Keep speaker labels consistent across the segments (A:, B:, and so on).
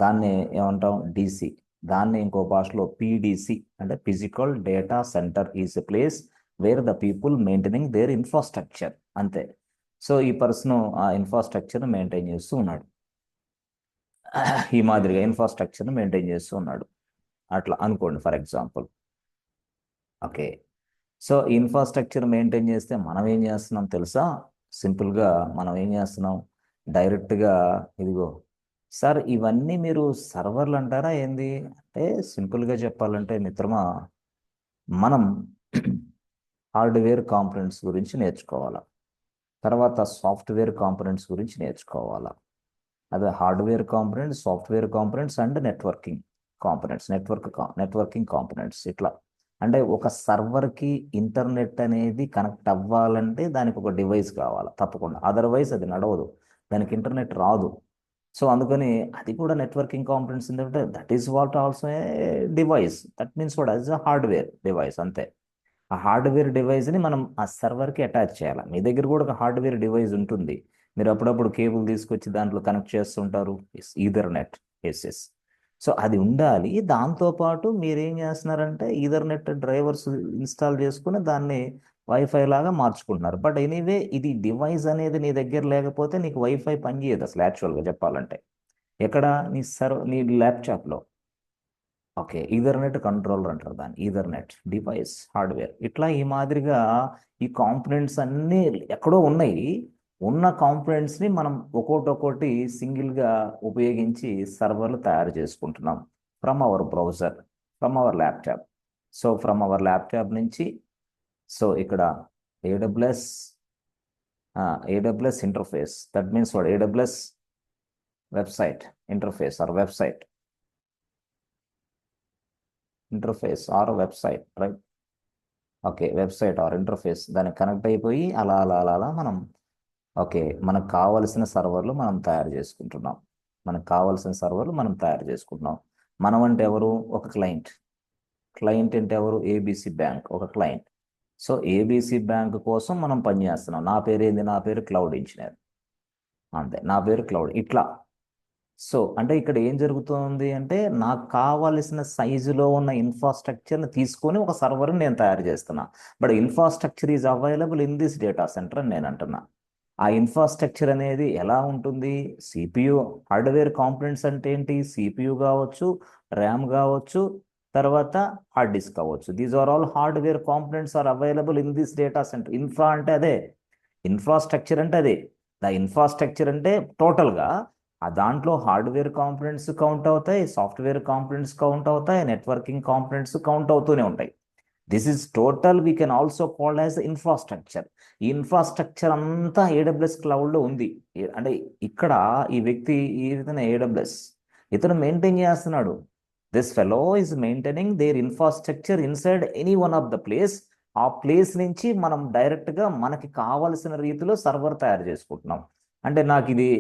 A: దాన్ని ఏమంటాం డిసి. దాన్ని ఇంకో భాషలో పిడిసి అంటే physical data center is a place where the people maintaining their infrastructure. అంతే. సో ఈ పర్సన్ ఆ ఇన్ఫ్రాస్ట్రక్చర్ని మెయింటైన్ చేస్తూ ఉన్నాడు. ఈ మాదిరిగా ఇన్ఫ్రాస్ట్రక్చర్ని మెయింటైన్ చేస్తూ ఉన్నాడు అట్లా అనుకోండి for example. Okay. So infrastructure maintain చేస్తే మనం ఏం చేస్తున్నాం తెలుసా? సింపుల్గా మనం ఏం చేస్తున్నాం, డైరెక్ట్గా ఇదిగో సార్ ఇవన్నీ మీరు సర్వర్లు అంటారా ఏంది అంటే, సింపుల్గా చెప్పాలంటే మిత్రమా, మనం హార్డ్వేర్ కాంపోనెంట్స్ గురించి నేర్చుకోవాలా, తర్వాత సాఫ్ట్వేర్ కాంపోనెంట్స్ గురించి నేర్చుకోవాలా. అదే hardware components, software components and networking components, networking components ఇట్లా. అంటే ఒక సర్వర్కి ఇంటర్నెట్ అనేది కనెక్ట్ అవ్వాలంటే దానికి ఒక డివైస్ కావాలి తప్పకుండా, అదర్వైజ్ అది నడవదు, దానికి ఇంటర్నెట్ రాదు. సో అందుకని అది కూడా నెట్వర్కింగ్ కాంపోనెంట్స్ ఏంటంటే that is what also a device, that means what as a hardware device అంతే. ఆ హార్డ్వేర్ డివైస్ని మనం ఆ సర్వర్కి అటాచ్ చేయాలి. మీ దగ్గర కూడా ఒక హార్డ్వేర్ డివైస్ ఉంటుంది, మీరు అప్పుడప్పుడు కేబుల్ తీసుకొచ్చి దాంట్లో కనెక్ట్ చేస్తుంటారు, ఈథర్నెట్. ఎస్. సో అది ఉండాలి. దాంతోపాటు మీరు ఏం చేస్తున్నారంటే ఈథర్నెట్ డ్రైవర్స్ ఇన్స్టాల్ చేసుకుని దాన్ని వైఫై లాగా మార్చుకుంటున్నారు. బట్ ఎనీవే ఇది డివైస్ అనేది నీ దగ్గర లేకపోతే నీకు వైఫై పనిచేయదు అసలు యాక్చువల్గా చెప్పాలంటే. ఎక్కడ? నీ ల్యాప్టాప్లో. ఓకే, ఈథర్నెట్ కంట్రోలర్ అంటారు దాన్ని, ఈథర్నెట్ డివైస్ హార్డ్వేర్. ఇట్లా ఈ మాదిరిగా ఈ కాంపోనెంట్స్ అన్నీ ఎక్కడో ఉన్నాయి. ఉన్న కాంపోనెంట్స్ని మనం ఒక్కోటి సింగిల్గా ఉపయోగించి సర్వర్లు తయారు చేసుకుంటున్నాం from our browser, from our laptop. So from our laptop నుంచి, సో ఇక్కడ AWS AWS interface, that means what AWS website interface or website interface or website, right? Okay, website or interface దానికి కనెక్ట్ అయిపోయి అలా అలా అలా అలా మనం, okay, మనకు కావలసిన సర్వర్లు మనం తయారు చేసుకుంటున్నాం. మనకు కావలసిన సర్వర్లు మనం తయారు చేసుకుంటున్నాం. మనం అంటే ఎవరు? ఒక క్లయింట్. క్లయింట్ అంటే ఎవరు? ఏబిసి బ్యాంక్ ఒక క్లయింట్. సో ఏబిసి బ్యాంక్ కోసం మనం పనిచేస్తున్నాం. నా పేరు ఏంది? నా పేరు క్లౌడ్ ఇంజనీర్, అంతే, నా పేరు క్లౌడ్ ఇట్లా. సో అంటే ఇక్కడ ఏం జరుగుతుంది అంటే నాకు కావలసిన సైజులో ఉన్న ఇన్ఫ్రాస్ట్రక్చర్ని తీసుకొని ఒక సర్వర్ని నేను తయారు చేస్తున్నా. But infrastructure is available in this data centre అని నేను అంటున్నా. ఆ ఇన్ఫ్రాస్ట్రక్చర్ అనేది ఎలా ఉంటుంది? సిపియు, హార్డ్వేర్ కాంపోనెంట్స్ అంటే ఏంటి? సిపియు కావచ్చు, ర్యామ్ కావచ్చు, తర్వాత హార్డ్ డిస్క్ కావచ్చు. These are all hardware components are available in this data center. Infra అంటే అదే, ఇన్ఫ్రాస్ట్రక్చర్ అంటే అదే. ద ఇన్ఫ్రాస్ట్రక్చర్ అంటే టోటల్గా ఆ దాంట్లో హార్డ్వేర్ కాంపోనెంట్స్ కౌంట్ అవుతాయి, సాఫ్ట్వేర్ కాంపోనెంట్స్ కౌంట్ అవుతాయి, నెట్వర్కింగ్ కాంపోనెంట్స్ కౌంట్ అవుతూనే ఉంటాయి. This is total we can also called as infrastructure. ఈ ఇన్ఫ్రాస్ట్రక్చర్ అంతా ఏడబ్ల్యూఎస్ క్లౌడ్లో ఉంది. అంటే ఇక్కడ ఈ వ్యక్తి ఈ విధంగా ఏడబ్ల్యూఎస్ ఇతను మెయింటైన్ చేస్తున్నాడు. This fellow is maintaining their infrastructure inside any one of the place. ఆ ప్లేస్ నుంచి మనం డైరెక్ట్గా మనకి కావలసిన రీతిలో సర్వర్ తయారు చేసుకుంటున్నాం. అంటే నాకు ఇది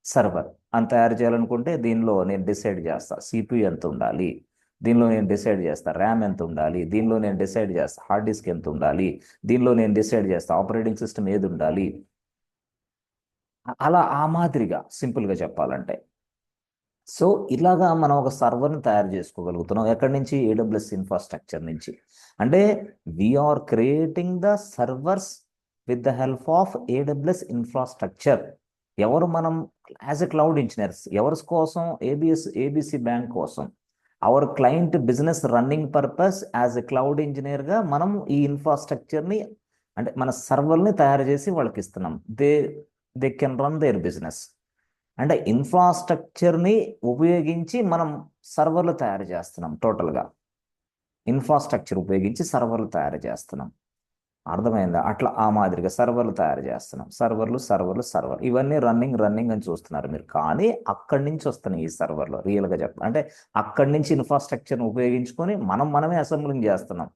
A: సర్వర్ అని తయారు చేయాలనుకుంటే దీనిలో నేను డిసైడ్ చేస్తా సిపియు ఎంత ఉండాలి, దీనిలో నేను డిసైడ్ చేస్తా ర్యామ్ ఎంత ఉండాలి, దీనిలో నేను డిసైడ్ చేస్తా హార్డ్ డిస్క్ ఎంత ఉండాలి, దీనిలో నేను డిసైడ్ చేస్తా ఆపరేటింగ్ సిస్టమ్ ఏది ఉండాలి. అలా ఆ మాదిరిగా సింపుల్గా చెప్పాలంటే. సో ఇలాగా మనం ఒక సర్వర్ని తయారు చేసుకోగలుగుతున్నాం. ఎక్కడి నుంచి? ఏడబ్ల్యూఎస్ ఇన్ఫ్రాస్ట్రక్చర్ నుంచి. అంటే we are creating the servers with the help of AWS infrastructure. ఎవరు? మనం యాజ్ ఎ క్లౌడ్ ఇంజనీర్స్. ఎవరి కోసం? ఏబిసి బ్యాంక్ కోసం. Our client business running purpose as a cloud ఇంజనీర్గా మనం ఈ ఇన్ఫ్రాస్ట్రక్చర్ని అంటే మన సర్వర్ని తయారు చేసి వాళ్ళకి ఇస్తున్నాం. They can run their business. అంటే ఇన్ఫ్రాస్ట్రక్చర్ని ఉపయోగించి మనం సర్వర్లు తయారు చేస్తున్నాం. టోటల్గా ఇన్ఫ్రాస్ట్రక్చర్ ఉపయోగించి సర్వర్లు తయారు చేస్తున్నాం. అర్థమైందా? అట్లా ఆ మాదిరిగా సర్వర్లు తయారు చేస్తున్నాం. సర్వర్లు ఇవన్నీ రన్నింగ్ అని చూస్తున్నారు మీరు. కానీ అక్కడి నుంచి వస్తున్నాయి ఈ సర్వర్లు. రియల్గా చెప్పాలి అంటే అక్కడి నుంచి ఇన్ఫ్రాస్ట్రక్చర్ని ఉపయోగించుకొని మనమే అసెంబ్లింగ్ చేస్తున్నాం.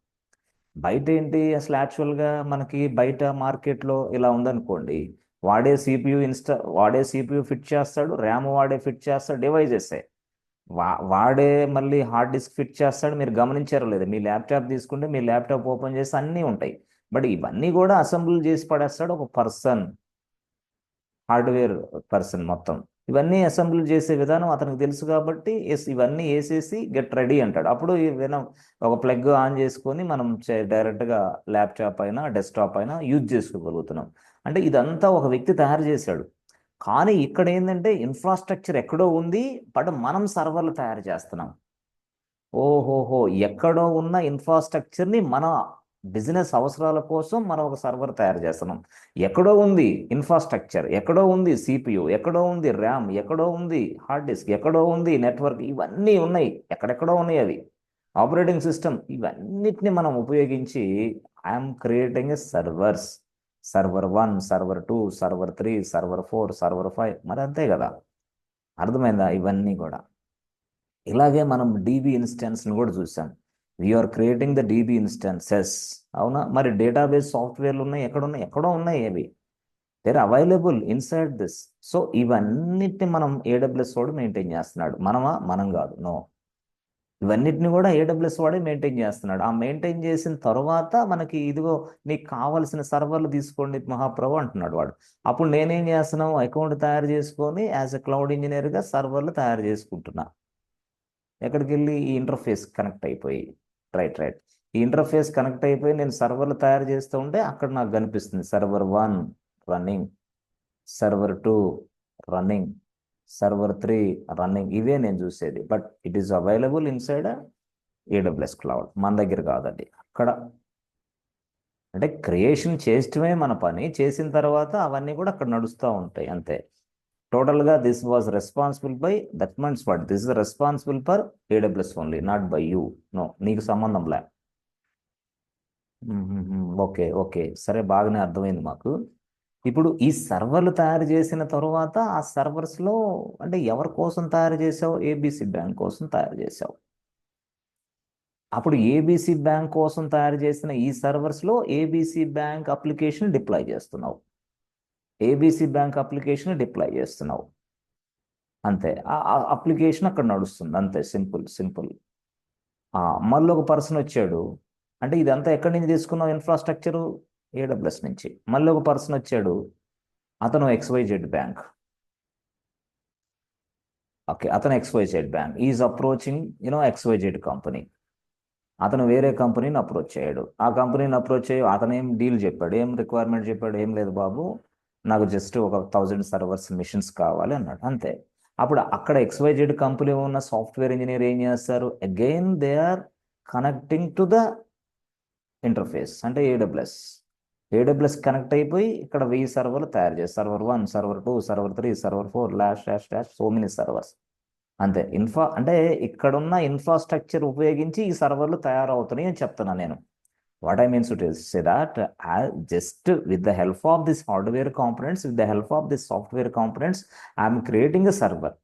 A: బయట ఏంటి అసలు యాక్చువల్గా మనకి బయట మార్కెట్లో ఇలా ఉందనుకోండి, వాడే సిపియు ఫిట్ చేస్తాడు, ర్యామ్ వాడే ఫిట్ చేస్తాడు, డివైజెస్ వాడే మళ్ళీ హార్డ్ డిస్క్ ఫిట్ చేస్తాడు. మీరు గమనించారో లేదు, మీ ల్యాప్టాప్ తీసుకుంటే మీ ల్యాప్టాప్ ఓపెన్ చేసి అన్నీ ఉంటాయి. బట్ ఇవన్నీ కూడా అసెంబ్ల్ చేసి పడేస్తాడు ఒక పర్సన్, హార్డ్వేర్ పర్సన్ మొత్తం. ఇవన్నీ అసెంబ్లీ చేసే విధానం అతనికి తెలుసు కాబట్టి ఇవన్నీ వేసేసి గెట్ రెడీ అంటాడు. అప్పుడు ఏదైనా ఒక ప్లగ్ ఆన్ చేసుకొని మనం డైరెక్ట్గా ల్యాప్టాప్ అయినా డెస్క్టాప్ అయినా యూజ్ చేసుకోగలుగుతున్నాం. అంటే ఇదంతా ఒక వ్యక్తి తయారు చేశాడు. కానీ ఇక్కడ ఏంటంటే ఇన్ఫ్రాస్ట్రక్చర్ ఎక్కడో ఉంది, బట్ మనం సర్వర్లు తయారు చేస్తున్నాం. ఓహోహో, ఎక్కడో ఉన్న ఇన్ఫ్రాస్ట్రక్చర్ని మన బిజినెస్ అవసరాల కోసం మనం ఒక సర్వర్ తయారు చేస్తున్నాం. ఎక్కడో ఉంది ఇన్ఫ్రాస్ట్రక్చర్, ఎక్కడో ఉంది సిపియు, ఎక్కడో ఉంది ర్యామ్, ఎక్కడో ఉంది హార్డ్ డిస్క్, ఎక్కడో ఉంది నెట్వర్క్, ఇవన్నీ ఉన్నాయి, ఎక్కడెక్కడో ఉన్నాయి అవి, ఆపరేటింగ్ సిస్టమ్, ఇవన్నిటిని మనం ఉపయోగించి I'm creating a servers. Server 1, server 2, server 3, server 4, server 5, మరి అంతే కదా. అర్థమైందా ఇవన్నీ కూడా. ఇలాగే మనం డీబీ ఇన్స్టెన్స్ని కూడా చూసాం. We are creating the DB instances. అవునా, మరి డేటాబేస్ సాఫ్ట్వేర్లు ఉన్నాయి, ఎక్కడున్నాయి, ఎక్కడో ఉన్నాయి అవి, they're available inside this. So ఇవన్నిటిని మనం ఏడబ్ల్యూఎస్ వాడు మెయింటైన్ చేస్తున్నాడు. మనమా? మనం కాదు, నో. ఇవన్నిటిని కూడా ఏడబ్ల్యూఎస్ వాడే మెయింటైన్ చేస్తున్నాడు. ఆ మెయింటైన్ చేసిన తర్వాత మనకి ఇదిగో నీకు కావాల్సిన సర్వర్లు తీసుకోండి మహాప్రభు అంటున్నాడు వాడు. అప్పుడు నేనేం చేస్తున్నావు, అకౌంట్ తయారు చేసుకొని యాజ్ ఎ క్లౌడ్ ఇంజనీర్గా సర్వర్లు తయారు చేసుకుంటున్నా. ఎక్కడికి వెళ్ళి ఈ ఇంటర్ఫేస్ కనెక్ట్ అయిపోయి, రైట్ రైట్, ఈ ఇంటర్ఫేస్ కనెక్ట్ అయిపోయి నేను సర్వర్లు తయారు చేస్తూ ఉంటే అక్కడ నాకు కనిపిస్తుంది server 1 running, server 2 running, server 3 running. ఇవే నేను చూసేది. But it is available inside AWS cloud. మన దగ్గర కాదండి అక్కడ. అంటే క్రియేషన్ చేయటమే మన పని, చేసిన తర్వాత అవన్నీ కూడా అక్కడ నడుస్తూ ఉంటాయి అంతే. టోటల్గా this was responsible by, that means what, this is responsible for AWS only, not by you. No, నీకు సంబంధం లే. ఓకే ఓకే, సరే, బాగానే అర్థమైంది మాకు. ఇప్పుడు ఈ సర్వర్లు తయారు చేసిన తర్వాత ఆ సర్వర్స్లో అంటే ఎవరి కోసం తయారు చేసావు? ఏబిసి బ్యాంక్ కోసం తయారు చేసావు. అప్పుడు ఏబిసి బ్యాంక్ కోసం తయారు చేసిన ఈ సర్వర్స్లో ఏబిసి బ్యాంక్ అప్లికేషన్ డిప్లాయ్ చేస్తున్నావు. ఏబిసి బ్యాంక్ అప్లికేషన్ డిప్లాయ్ చేస్తున్నావు అంతే. ఆ అప్లికేషన్ అక్కడ నడుస్తుంది అంతే, సింపుల్ సింపుల్. మళ్ళీ ఒక పర్సన్ వచ్చాడు, అంటే ఇదంతా ఎక్కడి నుంచి తీసుకున్నావు ఇన్ఫ్రాస్ట్రక్చరు? ఏడబ్ల్యూఎస్ నుంచి. మళ్ళీ ఒక పర్సన్ వచ్చాడు, అతను XYZ బ్యాంక్. ఓకే, అతను XYZ bank is approaching XYZ company. అతను వేరే కంపెనీని అప్రోచ్ అయ్యాడు. ఆ కంపెనీని అప్రోచ్ అయ్యి అతను ఏం డీల్ చెప్పాడు, ఏం రిక్వైర్మెంట్ చెప్పాడు? ఏం లేదు బాబు, నాకు జస్ట్ ఒక 1000 సర్వర్స్ మిషన్స్ కావాలి అన్నాడు అంతే. అప్పుడు అక్కడ XYZ కంపెనీ ఉన్న సాఫ్ట్వేర్ ఇంజనీర్ ఏం చేస్తారు? Again they are connecting to the interface, అంటే ఏడబ్ల్యూఎస్ కనెక్ట్ అయిపోయి ఇక్కడ 1000 సర్వర్లు తయారు చేస్తారు. Server 1, server 2, server 3, server 4, dash so many servers అంతే. అంటే ఇక్కడున్న ఇన్ఫ్రాస్ట్రక్చర్ ఉపయోగించి ఈ సర్వర్లు తయారవుతున్నాయి అని చెప్తున్నాను నేను. What I means to say that just with the help of this hardware components, with the help of this software components, I'm creating a server.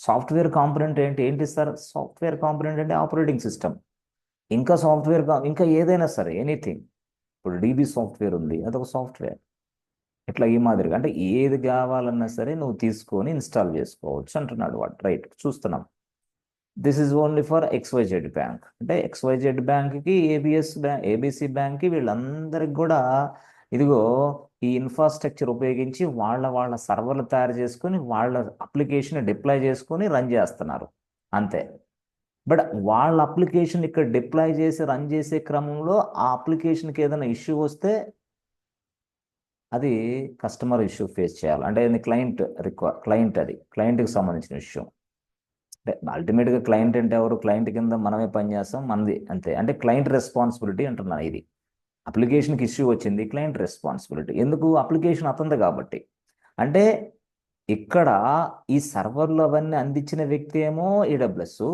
A: Software component ఏంటి సార్? సాఫ్ట్వేర్ కాంపోనెంట్ అంటే operating system. ఇంకా software ఇంకా ఏదైనా సరే, anything. ఇప్పుడు DB software ఉంది, అదొక software. ఇట్లా ఈ మాదిరిగా అంటే ఏది కావాలన్నా సరే నువ్వు తీసుకొని ఇన్స్టాల్ చేసుకోవచ్చు అంటున్నాడు వాడు. రైట్, చూస్తున్నాం. This is only for XYZ bank. అంటే XYZ బ్యాంక్కి, ఏబిసి బ్యాంక్కి, వీళ్ళందరికి కూడా ఇదిగో ఈ ఇన్ఫ్రాస్ట్రక్చర్ ఉపయోగించి వాళ్ళ సర్వర్లు తయారు చేసుకొని వాళ్ళ అప్లికేషన్ డిప్లాయ్ చేసుకొని రన్ చేస్తున్నారు అంతే. బట్ వాళ్ళ అప్లికేషన్ ఇక్కడ డిప్లాయ్ చేసి రన్ చేసే క్రమంలో ఆ అప్లికేషన్కి ఏదైనా ఇష్యూ వస్తే అది కస్టమర్ ఇష్యూ ఫేస్ చేయాలి. అంటే అది క్లయింట్, అది క్లయింట్కి సంబంధించిన విషయం. అంటే అల్టిమేట్గా క్లయింట్ అంటే ఎవరు? క్లయింట్ కింద మనమే పనిచేస్తాం, మనది అంతే. అంటే క్లయింట్ రెస్పాన్సిబిలిటీ అంటున్నాను ఇది. అప్లికేషన్కి ఇష్యూ వచ్చింది, క్లయింట్ రెస్పాన్సిబిలిటీ. ఎందుకు? అప్లికేషన్ అతనిది కాబట్టి. అంటే ఇక్కడ ఈ సర్వర్లు అవన్నీ అందించిన వ్యక్తి ఏమో ఏడబ్ల్యూఎస్,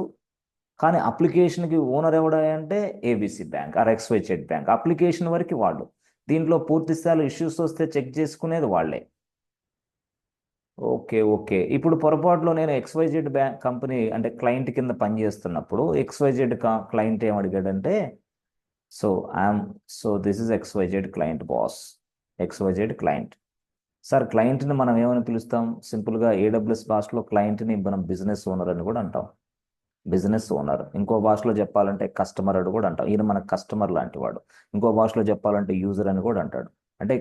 A: కానీ అప్లికేషన్కి ఓనర్ ఎవడంటే ABC bank or XYZ bank. Application వరకు వాళ్ళు, దీంట్లో పూర్తి స్థాయిలో ఇష్యూస్ వస్తే చెక్ చేసుకునేది వాళ్ళే. ఓకే ఓకే, ఇప్పుడు పొరపాటులో నేను XYZ బ్యాంక్ కంపెనీ అంటే క్లయింట్ కింద పనిచేస్తున్నప్పుడు XYZ క్లయింట్ ఏం అడిగాడంటే, so I'm this is XYZ client boss. XYZ client sir. క్లయింట్ని మనం ఏమని పిలుస్తాం? సింపుల్గా ఏడబ్ల్యూఎస్ భాషలో క్లయింట్ని మనం బిజినెస్ ఓనర్ అని కూడా అంటాం. Business owner. ఇంకో భాషలో చెప్పాలంటే కస్టమర్ అని కూడా అంటాం. ఈయన మన కస్టమర్ లాంటి వాడు. ఇంకో భాషలో చెప్పాలంటే యూజర్ అని కూడా అంటాడు. అంటే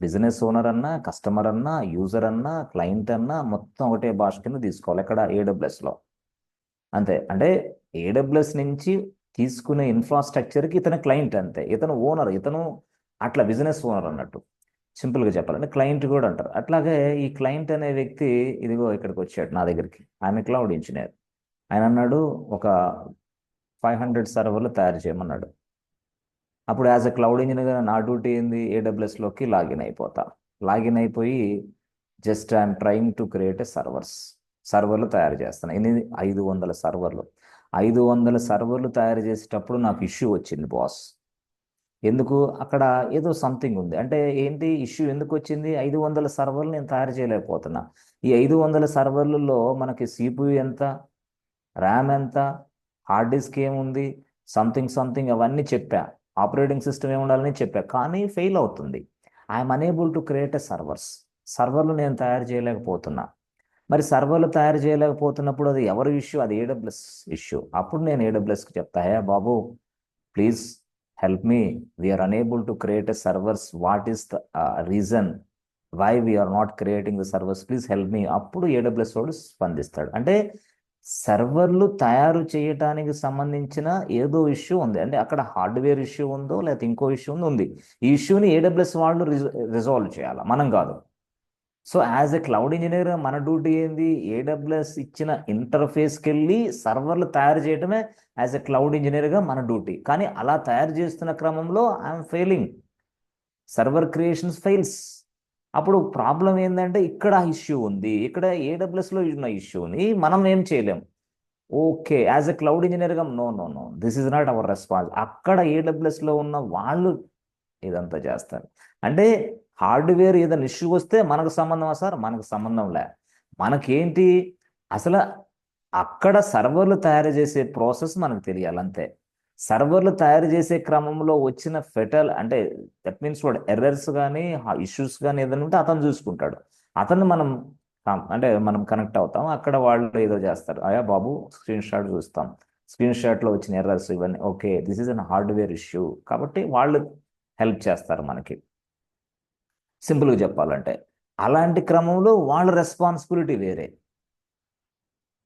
A: బిజినెస్ ఓనర్ అన్నా, కస్టమర్ అన్నా, యూజర్ అన్నా, క్లయింట్ అన్నా మొత్తం ఒకటే భాష కింద తీసుకోవాలి ఇక్కడ AWSలో. అంతే. అంటే AWS నుంచి తీసుకునే ఇన్ఫ్రాస్ట్రక్చర్కి ఇతను క్లయింట్, అంతే. ఇతను ఓనర్, ఇతను అట్లా బిజినెస్ ఓనర్ అన్నట్టు. సింపుల్గా చెప్పాలంటే క్లయింట్ కూడా అంటారు. అట్లాగే ఈ క్లయింట్ అనే వ్యక్తి ఇదిగో ఇక్కడికి వచ్చాడు నా దగ్గరికి. ఆమె క్లౌడ్ ఇంజనీర్. ఆయన అన్నాడు ఒక 500 సర్వర్లు తయారు చేయమన్నాడు. అప్పుడు యాజ్ ఎ క్లౌడ్ ఇంజనీర్గా నా డ్యూటీ ఏంది, AWSలోకి లాగిన్ అయిపోతా. లాగిన్ అయిపోయి just I'm trying to create ఎ సర్వర్లు తయారు చేస్తాను. ఎన్ని? 500 సర్వర్లు. 500 సర్వర్లు తయారు చేసేటప్పుడు నాకు ఇష్యూ వచ్చింది బాస్. ఎందుకు? అక్కడ ఏదో సంథింగ్ ఉంది. అంటే ఏంటి ఇష్యూ ఎందుకు వచ్చింది? 500 సర్వర్లు నేను తయారు చేయలేకపోతున్నా. ఈ 500 సర్వర్లలో మనకి CPU ఎంత, ర్యామ్ ఎంత, హార్డ్ డిస్క్ ఏముంది, సంథింగ్ అవన్నీ చెప్పా. ఆపరేటింగ్ సిస్టమ్ ఏముండాలని చెప్పా. కానీ ఫెయిల్ అవుతుంది. ఐఎమ్ అనేబుల్ టు క్రియేట్ ఎ సర్వర్లు నేను తయారు చేయలేకపోతున్నా. మరి సర్వర్లు తయారు చేయలేకపోతున్నప్పుడు అది ఎవరి ఇష్యూ? అది AWS ఇష్యూ. అప్పుడు నేను AWSకి చెప్తా, హే బాబు please help me, we're unable to create a servers, what is the reason why we're not creating the servers, please help me. అప్పుడు AWS వాడు స్పందిస్తాడు. అంటే సర్వర్లు తయారు చేయటానికి సంబంధించిన ఏదో ఇష్యూ ఉంది. అంటే అక్కడ హార్డ్వేర్ ఇష్యూ ఉందో లేకపోతే ఇంకో ఇష్యూ ఉంది. ఈ ఇష్యూని AWS వాళ్ళు రిజాల్వ్ చేయాలి, మనం కాదు. So as a cloud engineer మన డ్యూటీ ఏంది? AWS ఇచ్చిన ఇంటర్ఫేస్కి వెళ్ళి సర్వర్లు తయారు చేయడమే యాజ్ ఎ క్లౌడ్ ఇంజనీర్గా మన డ్యూటీ. కానీ అలా తయారు చేస్తున్న క్రమంలో I'm failing, server creations fails. అప్పుడు ప్రాబ్లం ఏంటంటే ఇక్కడ ఇష్యూ ఉంది, ఇక్కడ AWSలో ఉన్న ఇష్యూని మనం ఏం చేయలేం. ఓకే, యాజ్ ఎ క్లౌడ్ ఇంజనీర్గా no this is not our response. అక్కడ AWSలో ఉన్న వాళ్ళు ఇదంతా చేస్తారు. అంటే హార్డ్వేర్ ఏదైనా ఇష్యూ వస్తే మనకు సంబంధమా సార్? మనకు సంబంధం లే. మనకేంటి అసలు అక్కడ సర్వర్లు తయారు చేసే ప్రాసెస్ మనకు తెలియాలి, అంతే. సర్వర్లు తయారు చేసే క్రమంలో వచ్చిన అంటే దట్ మీన్స్ వాడు ఎర్రర్స్ కానీ ఇష్యూస్ కానీ ఏదైనా ఉంటే అతను చూసుకుంటాడు. అతన్ని మనం అంటే మనం కనెక్ట్ అవుతాం. అక్కడ వాళ్ళు ఏదో చేస్తారు, అయ్యా బాబు స్క్రీన్ షాట్ చూస్తాం, స్క్రీన్ షాట్లో వచ్చిన ఎర్రర్స్ ఇవన్నీ okay, this is an hardware issue, కాబట్టి వాళ్ళు హెల్ప్ చేస్తారు మనకి. సింపుల్గా చెప్పాలంటే అలాంటి క్రమంలో వాళ్ళ రెస్పాన్సిబిలిటీ వేరే.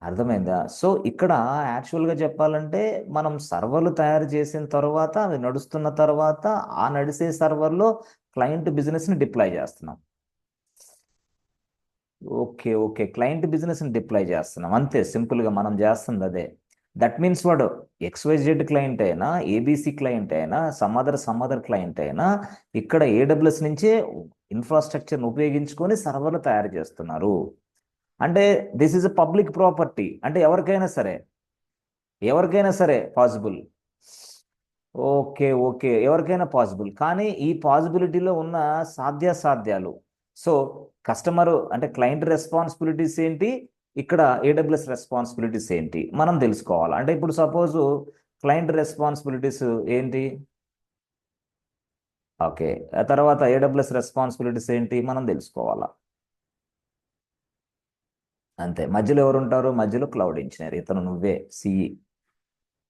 A: అర్థమైందా? సో ఇక్కడ యాక్చువల్గా చెప్పాలంటే మనం సర్వర్లు తయారు చేసిన తర్వాత అవి నడుస్తున్న తర్వాత ఆ నడిసే సర్వర్లో క్లయింట్ బిజినెస్ని డిప్లాయ్ చేస్తున్నాం. ఓకే, క్లయింట్ బిజినెస్ని డిప్లాయ్ చేస్తున్నాం, అంతే. సింపుల్గా మనం చేస్తుంది అదే. దట్ మీన్స్ వాడు XYZ క్లయింట్ అయినా, ABC క్లయింట్ అయినా, సమ్ అదర్ క్లయింట్ అయినా ఇక్కడ AWS నుంచే ఇన్ఫ్రాస్ట్రక్చర్ని ఉపయోగించుకొని సర్వర్లు తయారు చేస్తున్నారు. అంటే this is a public property. అంటే ఎవరికైనా సరే పాసిబుల్. ఓకే, ఎవరికైనా పాసిబుల్. కానీ ఈ పాసిబిలిటీలో ఉన్న సాధ్యాసాధ్యాలు, సో కస్టమర్ అంటే క్లయింట్ రెస్పాన్సిబిలిటీస్ ఏంటి, ఇక్కడ AWS రెస్పాన్సిబిలిటీస్ ఏంటి మనం తెలుసుకోవాలి. అంటే ఇప్పుడు సపోజ్ క్లయింట్ రెస్పాన్సిబిలిటీస్ ఏంటి, ఓకే, ఆ తర్వాత AWS రెస్పాన్సిబిలిటీస్ ఏంటి మనం తెలుసుకోవాలా, అంతే. మధ్యలో ఎవరు ఉంటారు? మధ్యలో క్లౌడ్ ఇంజనీర్, ఇతను నువ్వే CE.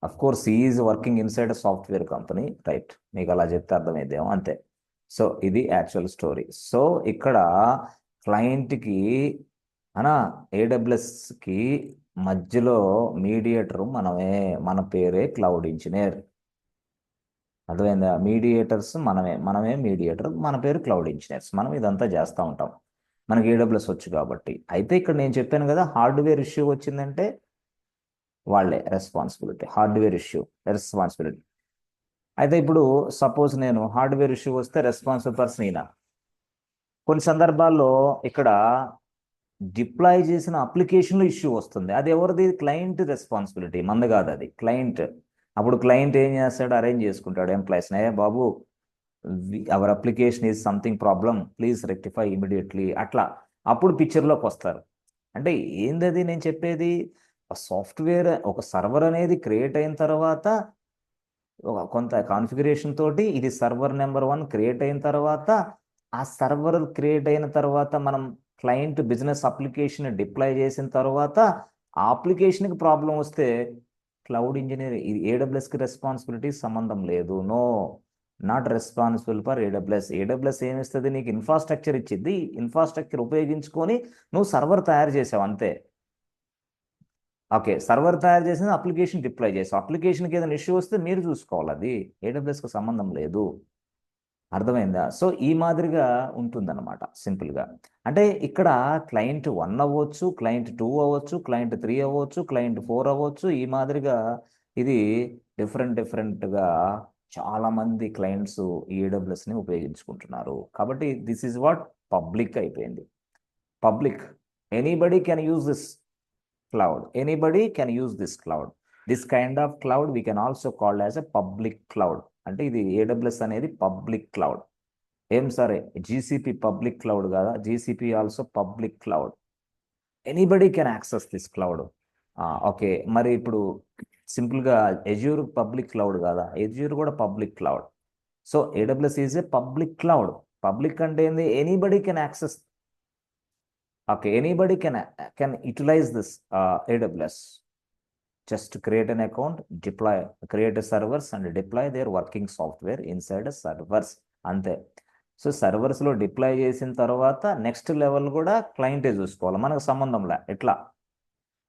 A: Of course CE is working inside a software company, right? మీకు అలా చెప్తే అర్థమైందేమో, అంతే. సో ఇది యాక్చువల్ స్టోరీ. సో ఇక్కడ క్లయింట్కి అనా AWSకి మధ్యలో మీడియేటర్ మనమే, మన పేరే క్లౌడ్ ఇంజనీర్. అర్థమైందా? మీడియేటర్స్ మనమే మీడియేటర్, మన పేరు క్లౌడ్ ఇంజనీర్స్. మనం ఇదంతా చేస్తూ ఉంటాం, మనకి AWS వచ్చు కాబట్టి. అయితే ఇక్కడ నేను చెప్పాను కదా, హార్డ్వేర్ ఇష్యూ వచ్చిందంటే వాళ్ళే రెస్పాన్సిబిలిటీ, హార్డ్వేర్ ఇష్యూ రెస్పాన్సిబిలిటీ. అయితే ఇప్పుడు సపోజ్ నేను హార్డ్వేర్ ఇష్యూ వస్తే రెస్పాన్సిబుల్ పర్సన్ ఈయన. కొన్ని సందర్భాల్లో ఇక్కడ డిప్లాయ్ చేసిన అప్లికేషన్లో ఇష్యూ వస్తుంది, అది ఎవరిది? క్లయింట్ రెస్పాన్సిబిలిటీ, మంది కాదు, అది క్లయింట్. అప్పుడు క్లయింట్ ఏం చేస్తాడు? అరేంజ్ చేసుకుంటాడు ఎంప్లాయీస్ని, ఏ బాబు our application is something problem, please rectify immediately, అట్లా. అప్పుడు పిక్చర్లోకి వస్తారు. అంటే ఏందది నేను చెప్పేది? సాఫ్ట్వేర్ ఒక సర్వర్ అనేది క్రియేట్ అయిన తర్వాత కొంత కాన్ఫిగరేషన్ తోటి ఇది సర్వర్ నెంబర్ 1 క్రియేట్ అయిన తర్వాత, ఆ సర్వర్ క్రియేట్ అయిన తర్వాత మనం క్లయింట్ బిజినెస్ అప్లికేషన్ డిప్లాయ్ చేసిన తర్వాత ఆ అప్లికేషన్కి ప్రాబ్లం వస్తే క్లౌడ్ ఇంజనీర్, ఇది AWSకి రెస్పాన్సిబిలిటీ సంబంధం లేదు, no. Not responsible for AWS. AWS ఏమిస్తుంది? నీకు ఇన్ఫ్రాస్ట్రక్చర్ ఇచ్చింది, ఇన్ఫ్రాస్ట్రక్చర్ ఉపయోగించుకొని నువ్వు సర్వర్ తయారు చేసావు అంతే. ఓకే, సర్వర్ తయారు చేసిన అప్లికేషన్ డిప్లాయ్ చేసావు. అప్లికేషన్కి ఏదైనా ఇష్యూ వస్తే మీరు చూసుకోవాలి, అది ఏడబ్ల్యూఎస్కి సంబంధం లేదు. అర్థమైందా? సో ఈ మాదిరిగా ఉంటుందన్నమాట సింపుల్గా. అంటే ఇక్కడ క్లయింట్ 1 అవ్వచ్చు, క్లయింట్ 2 అవ్వచ్చు, క్లయింట్ 3 అవ్వచ్చు, క్లయింట్ 4 అవ్వచ్చు. ఈ మాదిరిగా ఇది డిఫరెంట్గా చాలామంది క్లయింట్స్ ఈ ఏడబ్ల్యూఎస్ని ఉపయోగించుకుంటున్నారు. కాబట్టి దిస్ ఈజ్ వాట్ పబ్లిక్ అయిపోయింది. Public, anybody can use this cloud. Anybody can use this cloud. This kind of cloud we can also call as a public cloud. అంటే ఇది AWS అనేది పబ్లిక్ క్లౌడ్. ఏం సరే, GCP public cloud కదా, GCP also public cloud. Anybody can access this cloud. Okay, మరి ఇప్పుడు సింపుల్గా Azure public cloud కదా, ఎజ్యూర్ కూడా public cloud. So AWS is a public cloud. Public అంటే ఏంది? Anybody can access. Okay, anybody can utilize this AWS. Just create an account, create a servers and deploy their working software inside a servers. అంతే. So సర్వర్స్లో deploy చేసిన తర్వాత next level కూడా క్లయింటే చూసుకోవాలి, మనకు సంబంధంలే ఎట్లా.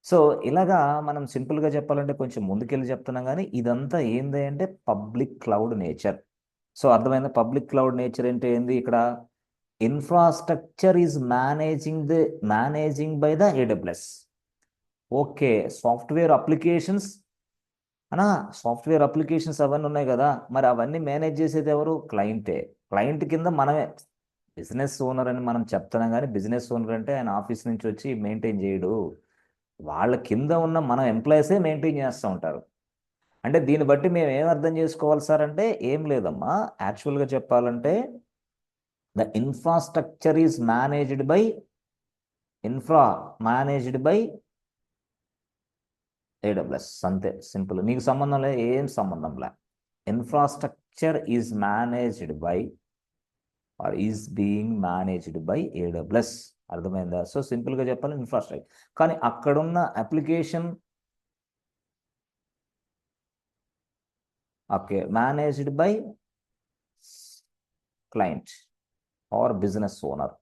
A: So ఇలాగా మనం సింపుల్గా చెప్పాలంటే కొంచెం ముందుకెళ్ళి చెప్తున్నాం, కానీ ఇదంతా ఏంది అంటే పబ్లిక్ క్లౌడ్ నేచర్. సో అర్థమైంది. పబ్లిక్ క్లౌడ్ నేచర్ అంటే ఏంది? ఇక్కడ infrastructure is managing by the AWS. Okay, software applications అనా, సాఫ్ట్వేర్ అప్లికేషన్స్ అవన్నీ ఉన్నాయి కదా, మరి అవన్నీ మేనేజ్ చేసేది ఎవరు? క్లయింటే. క్లయింట్ కింద మనమే బిజినెస్ ఓనర్ అని మనం చెప్తున్నాం, కానీ బిజినెస్ ఓనర్ అంటే ఆయన ఆఫీస్ నుంచి వచ్చి మెయింటైన్ చేయడు. వాళ్ళ కింద ఉన్న మన ఎంప్లాయీసే మెయింటైన్ చేస్తూ ఉంటారు. అంటే దీన్ని బట్టి మేము ఏం అర్థం చేసుకోవాలి సార్ అంటే, ఏం లేదమ్మా, యాక్చువల్గా చెప్పాలంటే the infrastructure is managed by AWS. అంతే సింపుల్. నీకు సంబంధం లేదు, ఏం సంబంధం లే. Infrastructure is managed by or is being managed by AWS. అర్థమైందా? సో సింపుల్గా చెప్పాలి ఇన్ఫ్రాస్ట్రక్చర్. కానీ అక్కడున్న application okay managed by client or business owner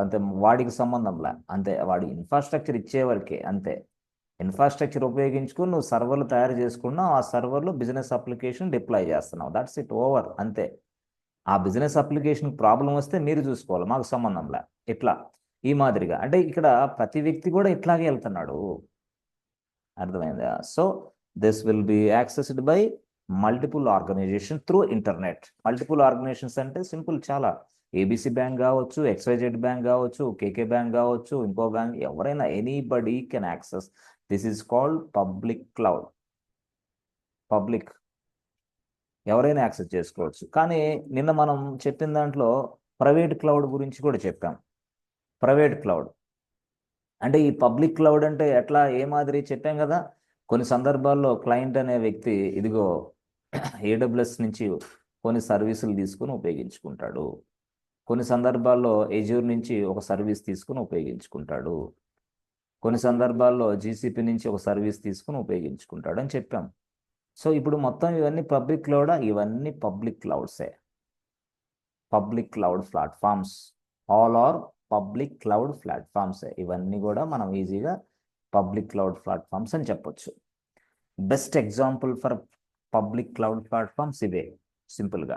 A: అంతే. వాడికి సంబంధంలే, అంతే. వాడి ఇన్ఫ్రాస్ట్రక్చర్ ఇచ్చేవరకే, అంతే. ఇన్ఫ్రాస్ట్రక్చర్ ఉపయోగించుకుని నువ్వు సర్వర్లు తయారు చేసుకున్నావు, ఆ సర్వర్లో బిజినెస్ అప్లికేషన్ డిప్లాయ్ చేస్తున్నావు, దట్స్ ఇట్, ఓవర్, అంతే. ఆ బిజినెస్ అప్లికేషన్ ప్రాబ్లం వస్తే మీరు చూసుకోవాలి, మాకు సంబంధంలే. ఇట్లా ఈ మాదిరిగా అంటే ఇక్కడ ప్రతి వ్యక్తి కూడా ఇట్లాగే వెళ్తున్నాడు. అర్థమైందా? So this will be accessed by multiple organization through internet. Multiple organizations అంటే సింపుల్, చాలా. ఏబిసి బ్యాంక్ కావచ్చు, XYZ బ్యాంక్ కావచ్చు, కేకే బ్యాంక్ కావచ్చు, ఇంకో బ్యాంక్, ఎవరైనా, anybody can access. This is called public cloud. Public, ఎవరైనా యాక్సెస్ చేసుకోవచ్చు. కానీ నిన్న మనం చెప్పిన దాంట్లో ప్రైవేట్ క్లౌడ్ గురించి కూడా చెప్పాం. ప్రైవేట్ క్లౌడ్ అంటే ఈ పబ్లిక్ క్లౌడ్ అంటే ఎట్లా, ఏ మాదిరి చెప్పాం కదా. కొన్ని సందర్భాల్లో క్లయింట్ అనే వ్యక్తి ఇదిగో AWS నుంచి కొన్ని సర్వీసులు తీసుకుని ఉపయోగించుకుంటాడు. కొన్ని సందర్భాల్లో ఎజ్యూర్ నుంచి ఒక సర్వీస్ తీసుకుని ఉపయోగించుకుంటాడు. కొన్ని సందర్భాల్లో జీసీపీ నుంచి ఒక సర్వీస్ తీసుకుని ఉపయోగించుకుంటాడు అని చెప్పాం. సో ఇప్పుడు మొత్తం ఇవన్నీ పబ్లిక్ క్లౌడా? ఇవన్నీ పబ్లిక్ క్లౌడ్సే. Public cloud platforms, all are public cloud platforms. ఇవన్నీ కూడా మనం ఈజీగా పబ్లిక్ క్లౌడ్ ప్లాట్ఫామ్స్ అని చెప్పొచ్చు. Best example for public cloud platforms ఇవే సింపుల్గా.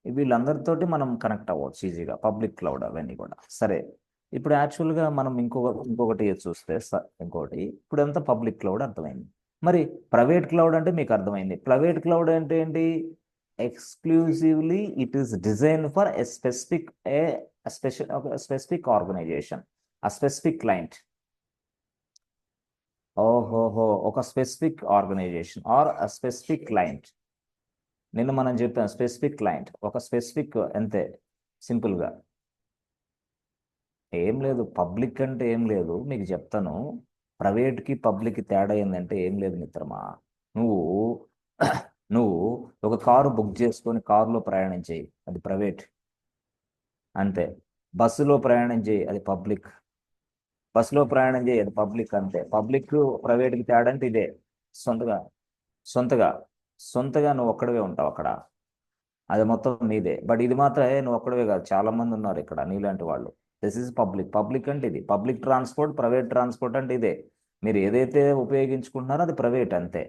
A: వీళ్ళందరితోటి మనం కనెక్ట్ అవ్వచ్చు ఈజీగా, పబ్లిక్ క్లౌడ్ అవన్నీ కూడా. సరే, ఇప్పుడు యాక్చువల్గా మనం ఇంకొకటి చూస్తే ఇంకొకటి, ఇప్పుడు అంతా పబ్లిక్ క్లౌడ్ అర్థమైంది. మరి ప్రైవేట్ క్లౌడ్ అంటే మీకు అర్థమైంది. ప్రైవేట్ క్లౌడ్ అంటే ఏంటి? Exclusively it is design for a specific organization, a specific client. ఓహోహో, ఒక specific organization or a specific client. నిన్న మనం చెప్పాం స్పెసిఫిక్ క్లయింట్, ఒక స్పెసిఫిక్, అంతే సింపుల్గా. ఏం లేదు, పబ్లిక్ అంటే ఏం లేదు, మీకు చెప్తాను. ప్రైవేట్కి పబ్లిక్కి తేడా ఏంటంటే ఏం లేదు మిత్రమా. నువ్వు నువ్వు ఒక కారు బుక్ చేసుకొని కారులో ప్రయాణం చేయి, అది ప్రైవేట్, అంతే. బస్సులో ప్రయాణం చేయి, అది పబ్లిక్. బస్సులో ప్రయాణం చేయదు, పబ్లిక్, అంతే. పబ్లిక్ ప్రైవేట్కి తేడా అంటే ఇదే, సొంతగా సొంతగా నువ్వు ఒక్కడివే ఉంటావు అక్కడ, అది మొత్తం నీదే. బట్ ఇది మాత్రం నువ్వు ఒక్కడివే కాదు, చాలా మంది ఉన్నారు ఇక్కడ నీలాంటి వాళ్ళు. This is public. పబ్లిక్ అంటే ఇది పబ్లిక్ ట్రాన్స్పోర్ట్, ప్రైవేట్ ట్రాన్స్పోర్ట్ అంటే ఇదే. మీరు ఏదైతే ఉపయోగించుకుంటున్నారో అది ప్రైవేట్ అంతే.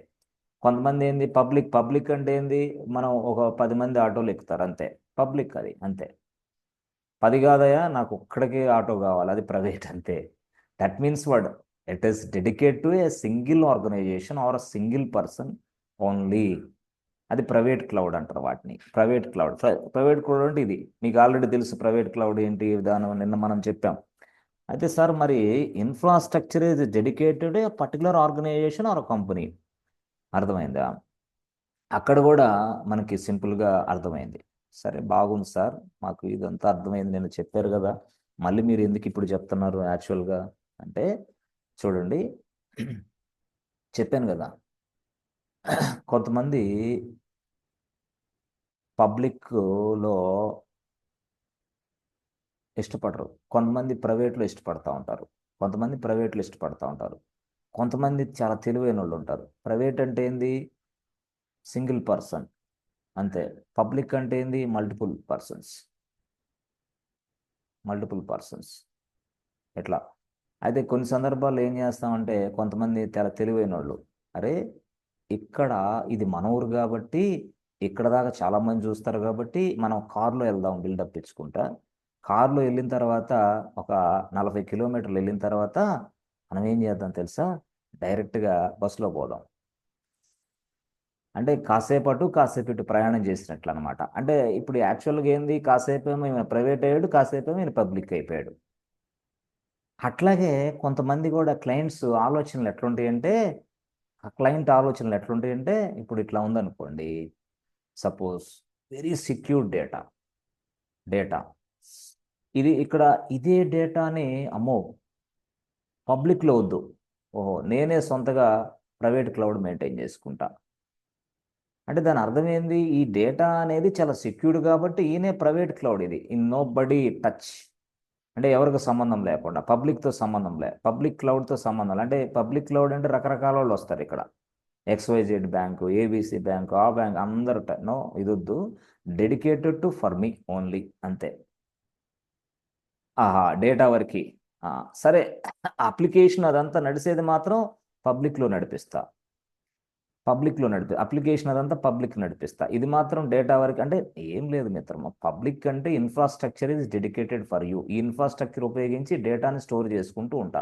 A: కొంతమంది ఏంది పబ్లిక్, పబ్లిక్ అంటే ఏంది, మనం ఒక 10 మంది ఆటోలు ఎక్కుతారు అంతే, పబ్లిక్ అది అంతే. 10 కాదయా నాకు ఒక్కడికే ఆటో కావాలి, అది ప్రైవేట్ అంతే. That means what, it is dedicate to a single organization or a single person only. అది ప్రైవేట్ క్లౌడ్ అంటారు వాటిని, ప్రైవేట్ క్లౌడ్. ప్రైవేట్ క్లౌడ్ అంటే ఇది మీకు ఆల్రెడీ తెలుసు. ప్రైవేట్ క్లౌడ్ ఏంటి విధానం నిన్న మనం చెప్పాం. అయితే సార్ మరి infrastructure is dedicated a particular organization or company, అర్థమైందా? అక్కడ కూడా మనకి సింపుల్గా అర్థమైంది. సరే బాగుంది సార్, మాకు ఇదంతా అర్థమైంది, నేను చెప్పారు కదా, మళ్ళీ మీరు ఎందుకు ఇప్పుడు చెప్తున్నారు యాక్చువల్గా అంటే, చూడండి చెప్పాను కదా, కొంతమంది పబ్లిక్లో ఇష్టపడరు, కొంతమంది ప్రైవేట్లో ఇష్టపడతా ఉంటారు, కొంతమంది ప్రైవేట్లో ఇష్టపడతా ఉంటారు, కొంతమంది చాలా తెలివైన వాళ్ళు ఉంటారు. ప్రైవేట్ అంటే ఏంది, సింగిల్ పర్సన్ అంతే. పబ్లిక్ అంటే ఏంది, మల్టిపుల్ పర్సన్స్, మల్టిపుల్ పర్సన్స్ ఎట్లా. అయితే కొన్ని సందర్భాల్లో ఏం చేస్తామంటే, కొంతమంది చాలా తెలివైన వాళ్ళు, అరే ఇక్కడ ఇది మన ఊరు కాబట్టి ఇక్కడ దాకా చాలామంది చూస్తారు కాబట్టి మనం కారులో వెళ్దాం బిల్డప్ ఇచ్చుకుంటా. కారులో వెళ్ళిన తర్వాత ఒక 40 కిలోమీటర్లు వెళ్ళిన తర్వాత మనం ఏం చేద్దాం తెలుసా, డైరెక్ట్గా బస్సులో పోదాం. అంటే కాసేపు అటు కాసేపు ఇటు ప్రయాణం చేసినట్లు అనమాట. అంటే ఇప్పుడు యాక్చువల్గా ఏంది, కాసేపు ఏమో ఈయన ప్రైవేట్ అయ్యాడు, కాసేపు ఏమో ఈయన పబ్లిక్ అయిపోయాడు. అట్లాగే కొంతమంది కూడా క్లయింట్స్ ఆలోచనలు ఎట్లుంటాయంటే, ఆ క్లయింట్ ఆలోచనలు ఎట్లుంటాయంటే, ఇప్పుడు ఇట్లా ఉందనుకోండి, suppose very secure data, data ఇది ఇక్కడ, ఇదే డేటాని అమ్మో పబ్లిక్లో వద్దు, ఓహో నేనే సొంతగా ప్రైవేట్ క్లౌడ్ మెయింటైన్ చేసుకుంటా. అంటే దాని అర్థం ఏంది, ఈ డేటా అనేది చాలా సెక్యూర్డ్ కాబట్టి ఈయనే ప్రైవేట్ క్లౌడ్, ఇది ఇన్ నో బడీ టచ్. అంటే ఎవరికి సంబంధం లేకుండా, పబ్లిక్తో సంబంధం లే, పబ్లిక్ క్లౌడ్తో సంబంధం లే. అంటే పబ్లిక్ క్లౌడ్ అంటే రకరకాల వాళ్ళు వస్తారు ఇక్కడ, XYZ బ్యాంకు, ABC బ్యాంకు, ఆ బ్యాంక్ అందరు నో, ఇది వద్దు, dedicated to for me only అంతే. ఆహా డేటా వరకు సరే, అప్లికేషన్ అదంతా నడిచేది మాత్రం పబ్లిక్లో నడిపిస్తా, అప్లికేషన్ అదంతా పబ్లిక్ నడిపిస్తా, ఇది మాత్రం డేటా వరకు. అంటే ఏం లేదు మిత్రమా, పబ్లిక్ అంటే infrastructure is dedicated for you. ఈ ఇన్ఫ్రాస్ట్రక్చర్ ఉపయోగించి డేటాని స్టోర్ చేసుకుంటూ ఉంటా.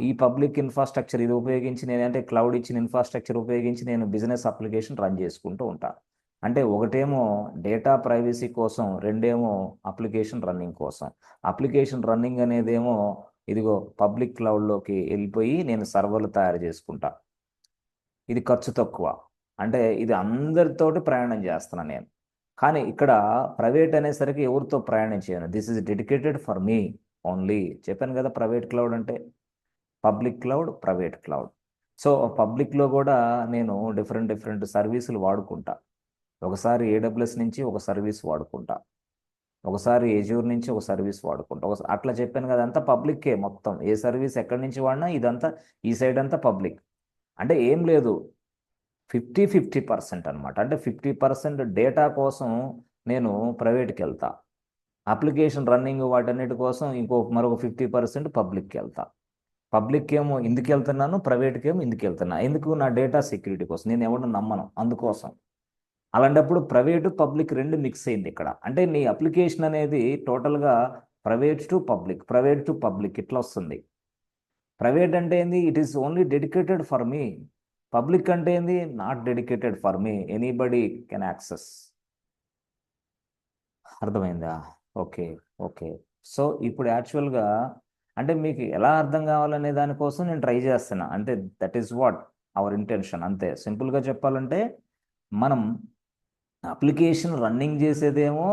A: ఈ పబ్లిక్ ఇన్ఫ్రాస్ట్రక్చర్ ఇది ఉపయోగించి నేను, అంటే క్లౌడ్ ఇచ్చిన ఇన్ఫ్రాస్ట్రక్చర్ ఉపయోగించి నేను బిజినెస్ అప్లికేషన్ రన్ చేసుకుంటూ ఉంటా. అంటే ఒకటేమో డేటా ప్రైవసీ కోసం, రెండేమో అప్లికేషన్ రన్నింగ్ కోసం. అప్లికేషన్ రన్నింగ్ అనేదేమో ఇదిగో పబ్లిక్ క్లౌడ్లోకి వెళ్ళిపోయి నేను సర్వర్లు తయారు చేసుకుంటా. ఇది ఖర్చు తక్కువ, అంటే ఇది అందరితోటి ప్రయాణం చేస్తున్నాను నేను. కానీ ఇక్కడ ప్రైవేట్ అనేసరికి ఎవరితో ప్రయాణం చేయను, this is dedicated for me only. చెప్పాను కదా ప్రైవేట్ క్లౌడ్ అంటే, public cloud, private cloud. So పబ్లిక్లో కూడా నేను డిఫరెంట్ డిఫరెంట్ సర్వీసులు వాడుకుంటా. ఒకసారి AWS నుంచి ఒక సర్వీస్ వాడుకుంటా, ఒకసారి ఏజ్యూర్ నుంచి ఒక సర్వీస్ వాడుకుంటా, అట్లా చెప్పాను కదా, అంతా పబ్లిక్కే మొత్తం. ఏ సర్వీస్ ఎక్కడి నుంచి వాడినా ఇదంతా ఈ సైడ్ అంతా పబ్లిక్. అంటే ఏం లేదు, 50-50% అనమాట. అంటే 50% డేటా కోసం నేను ప్రైవేట్కి వెళ్తా, అప్లికేషన్ రన్నింగ్ వాటన్నిటి కోసం మరొక 50% పబ్లిక్కి వెళ్తా. పబ్లిక్ ఏమో ఇందుకు వెళ్తున్నాను, ప్రైవేట్కి ఏమో ఇందుకు వెళ్తున్నా. ఎందుకు, నా డేటా సెక్యూరిటీ కోసం, నేను ఎవరిని నమ్మను అందుకోసం. అలాంటప్పుడు ప్రైవేటు పబ్లిక్ రెండు మిక్స్ అయింది ఇక్కడ. అంటే నీ అప్లికేషన్ అనేది టోటల్గా private to public, private to public ఇట్లా వస్తుంది. ప్రైవేట్ అంటే ఏంది, it is only dedicated for me. Public అంటే ఏంది, not dedicated for me, anybody can access. అర్థమైందా? Okay, okay. సో ఇప్పుడు యాక్చువల్గా అంటే మీకు ఎలా అర్థం కావాలనే దానికోసం నేను ట్రై చేస్తున్నా, అంటే that is what our intention అంతే. సింపుల్గా చెప్పాలంటే, మనం అప్లికేషన్ రన్నింగ్ చేసేదేమో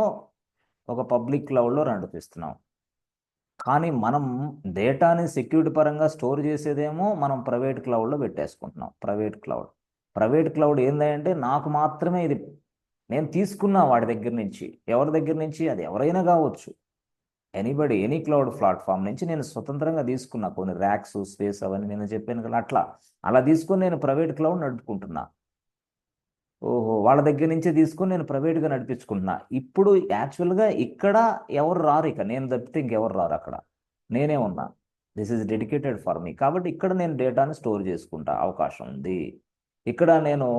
A: ఒక పబ్లిక్ క్లౌడ్లో నడిపిస్తున్నాం, కానీ మనం డేటాని సెక్యూరిటీ పరంగా స్టోర్ చేసేదేమో మనం ప్రైవేట్ క్లౌడ్లో పెట్టేసుకుంటున్నాం. ప్రైవేట్ క్లౌడ్ ఏంటంటే నాకు మాత్రమే ఇది, నేను తీసుకున్నా వాడి దగ్గర నుంచి, ఎవరి దగ్గర నుంచి, అది ఎవరైనా కావచ్చు, ఎనీబడి, ఎనీ క్లౌడ్ ప్లాట్ఫామ్ నుంచి నేను స్వతంత్రంగా తీసుకున్నా కొన్ని ర్యాక్స్, స్పేస్ అవన్నీ నేను చెప్పాను కదా, అట్లా అలా తీసుకొని నేను ప్రైవేట్ క్లౌడ్ నడుపుకుంటున్నా. ఓహో, వాళ్ళ దగ్గర నుంచే తీసుకొని నేను ప్రైవేట్గా నడిపించుకుంటున్నా. ఇప్పుడు యాక్చువల్గా ఇక్కడ ఎవరు రారు, ఇక నేను తప్పితే ఇంకెవరు రారు అక్కడ, నేనే ఉన్నా. దిస్ ఈజ్ డెడికేటెడ్ ఫర్ మీ. కాబట్టి ఇక్కడ నేను డేటాని స్టోర్ చేసుకుంటా అవకాశం ఉంది. ఇక్కడ నేను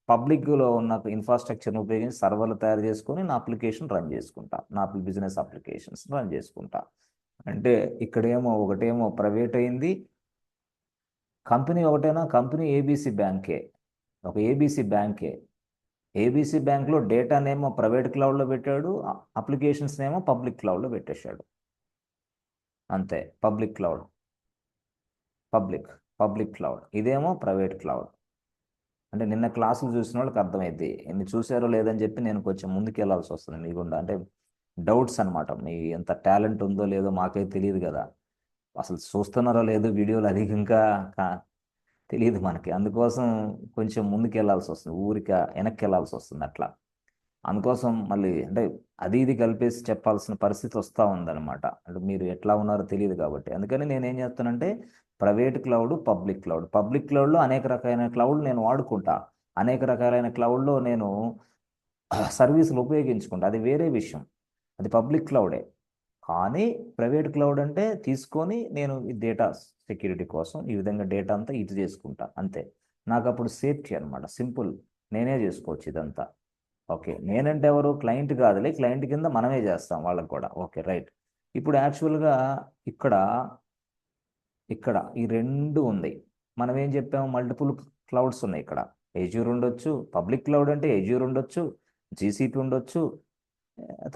A: పబ్లిక్లో ఉన్న ఇన్ఫ్రాస్ట్రక్చర్ని ఉపయోగించి సర్వర్లు తయారు చేసుకొని నా అప్లికేషన్ రన్ చేసుకుంటా, నా బిజినెస్ అప్లికేషన్స్ రన్ చేసుకుంటా. అంటే ఇక్కడేమో ఒకటేమో ప్రైవేట్ అయింది, కంపెనీ ఒకటేనా, కంపెనీ ఏబీసీ బ్యాంకే, ఒక ఏబీసీ బ్యాంకే. ఏబీసీ బ్యాంక్లో డేటానేమో ప్రైవేట్ క్లౌడ్లో పెట్టాడు, అప్లికేషన్స్ ఏమో పబ్లిక్ క్లౌడ్లో పెట్టేశాడు. అంతే. Public cloud, public public cloud, ఇదేమో ప్రైవేట్ క్లౌడ్. అంటే నిన్న క్లాసులు చూసిన వాళ్ళకి అర్థమైంది. ఎన్ని చూసారో లేదని చెప్పి నేను కొంచెం ముందుకు వెళ్ళాల్సి వస్తుంది మీకుండా. అంటే డౌట్స్ అనమాట, మీ ఎంత టాలెంట్ ఉందో లేదో మాకైతే తెలియదు కదా, అసలు చూస్తున్నారో లేదో వీడియోలు అధికంగా తెలియదు మనకి. అందుకోసం కొంచెం ముందుకు వెళ్ళాల్సి వస్తుంది, ఊరిక వెనక్కి వెళ్ళాల్సి వస్తుంది అట్లా. అందుకోసం మళ్ళీ అంటే అది ఇది కలిపేసి చెప్పాల్సిన పరిస్థితి వస్తూ ఉందన్నమాట. అంటే మీరు ఎట్లా ఉన్నారో తెలియదు కాబట్టి. అందుకని నేను ఏం చేస్తానంటే private cloud, public cloud. Public క్లౌడ్లో అనేక రకాలైన క్లౌడ్ నేను వాడుకుంటా, అనేక రకాలైన క్లౌడ్లో నేను సర్వీసులు ఉపయోగించుకుంటా, అది వేరే విషయం, అది పబ్లిక్ క్లౌడే. కానీ ప్రైవేట్ క్లౌడ్ అంటే తీసుకొని నేను ఈ డేటా సెక్యూరిటీ కోసం ఈ విధంగా డేటా అంతా ఇది చేసుకుంటా అంతే. నాకు అప్పుడు సేఫ్టీ అనమాట, సింపుల్, నేనే చేసుకోవచ్చు ఇదంతా. ఓకే, నేనంటే ఎవరు, క్లయింట్ కాదులే, క్లయింట్ కింద మనమే చేస్తాం వాళ్ళకి కూడా. Okay, right. ఇప్పుడు యాక్చువల్గా ఇక్కడ ఇక్కడ ఈ రెండు ఉంది. మనం ఏం చెప్పాము, మల్టిపుల్ క్లౌడ్స్ ఉన్నాయి ఇక్కడ. ఎజ్యూర్ ఉండొచ్చు, పబ్లిక్ క్లౌడ్ అంటే ఎజ్యూర్ ఉండొచ్చు, జీసీపీ ఉండొచ్చు,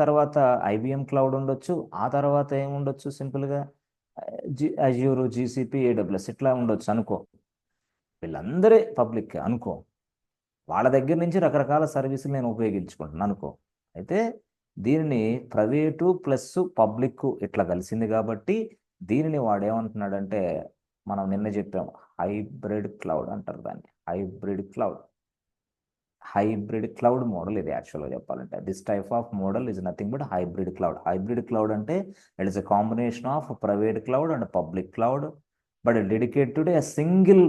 A: తర్వాత ఐబిఎం క్లౌడ్ ఉండొచ్చు, ఆ తర్వాత ఏముండొచ్చు సింపుల్గా అజ్యూర్, జీసీపీ, ఏడబ్ల్యూఎస్ ఇట్లా ఉండొచ్చు అనుకో. వీళ్ళందరే పబ్లిక్ అనుకో, వాళ్ళ దగ్గర నుంచి రకరకాల సర్వీసులు నేను ఉపయోగించుకుంటున్నాను అనుకో. అయితే దీనిని ప్రైవేటు ప్లస్ పబ్లిక్ ఇట్లా కలిసింది కాబట్టి దీనిని వాడేమంటున్నాడంటే, మనం నిన్న చెప్పాం హైబ్రిడ్ క్లౌడ్ అంటారు దాన్ని. హైబ్రిడ్ క్లౌడ్ మోడల్ ఇది యాక్చువల్గా చెప్పాలంటే. This type of model is nothing but hybrid cloud. Hybrid cloud అంటే it is a combination of private cloud and public cloud, but dedicated a single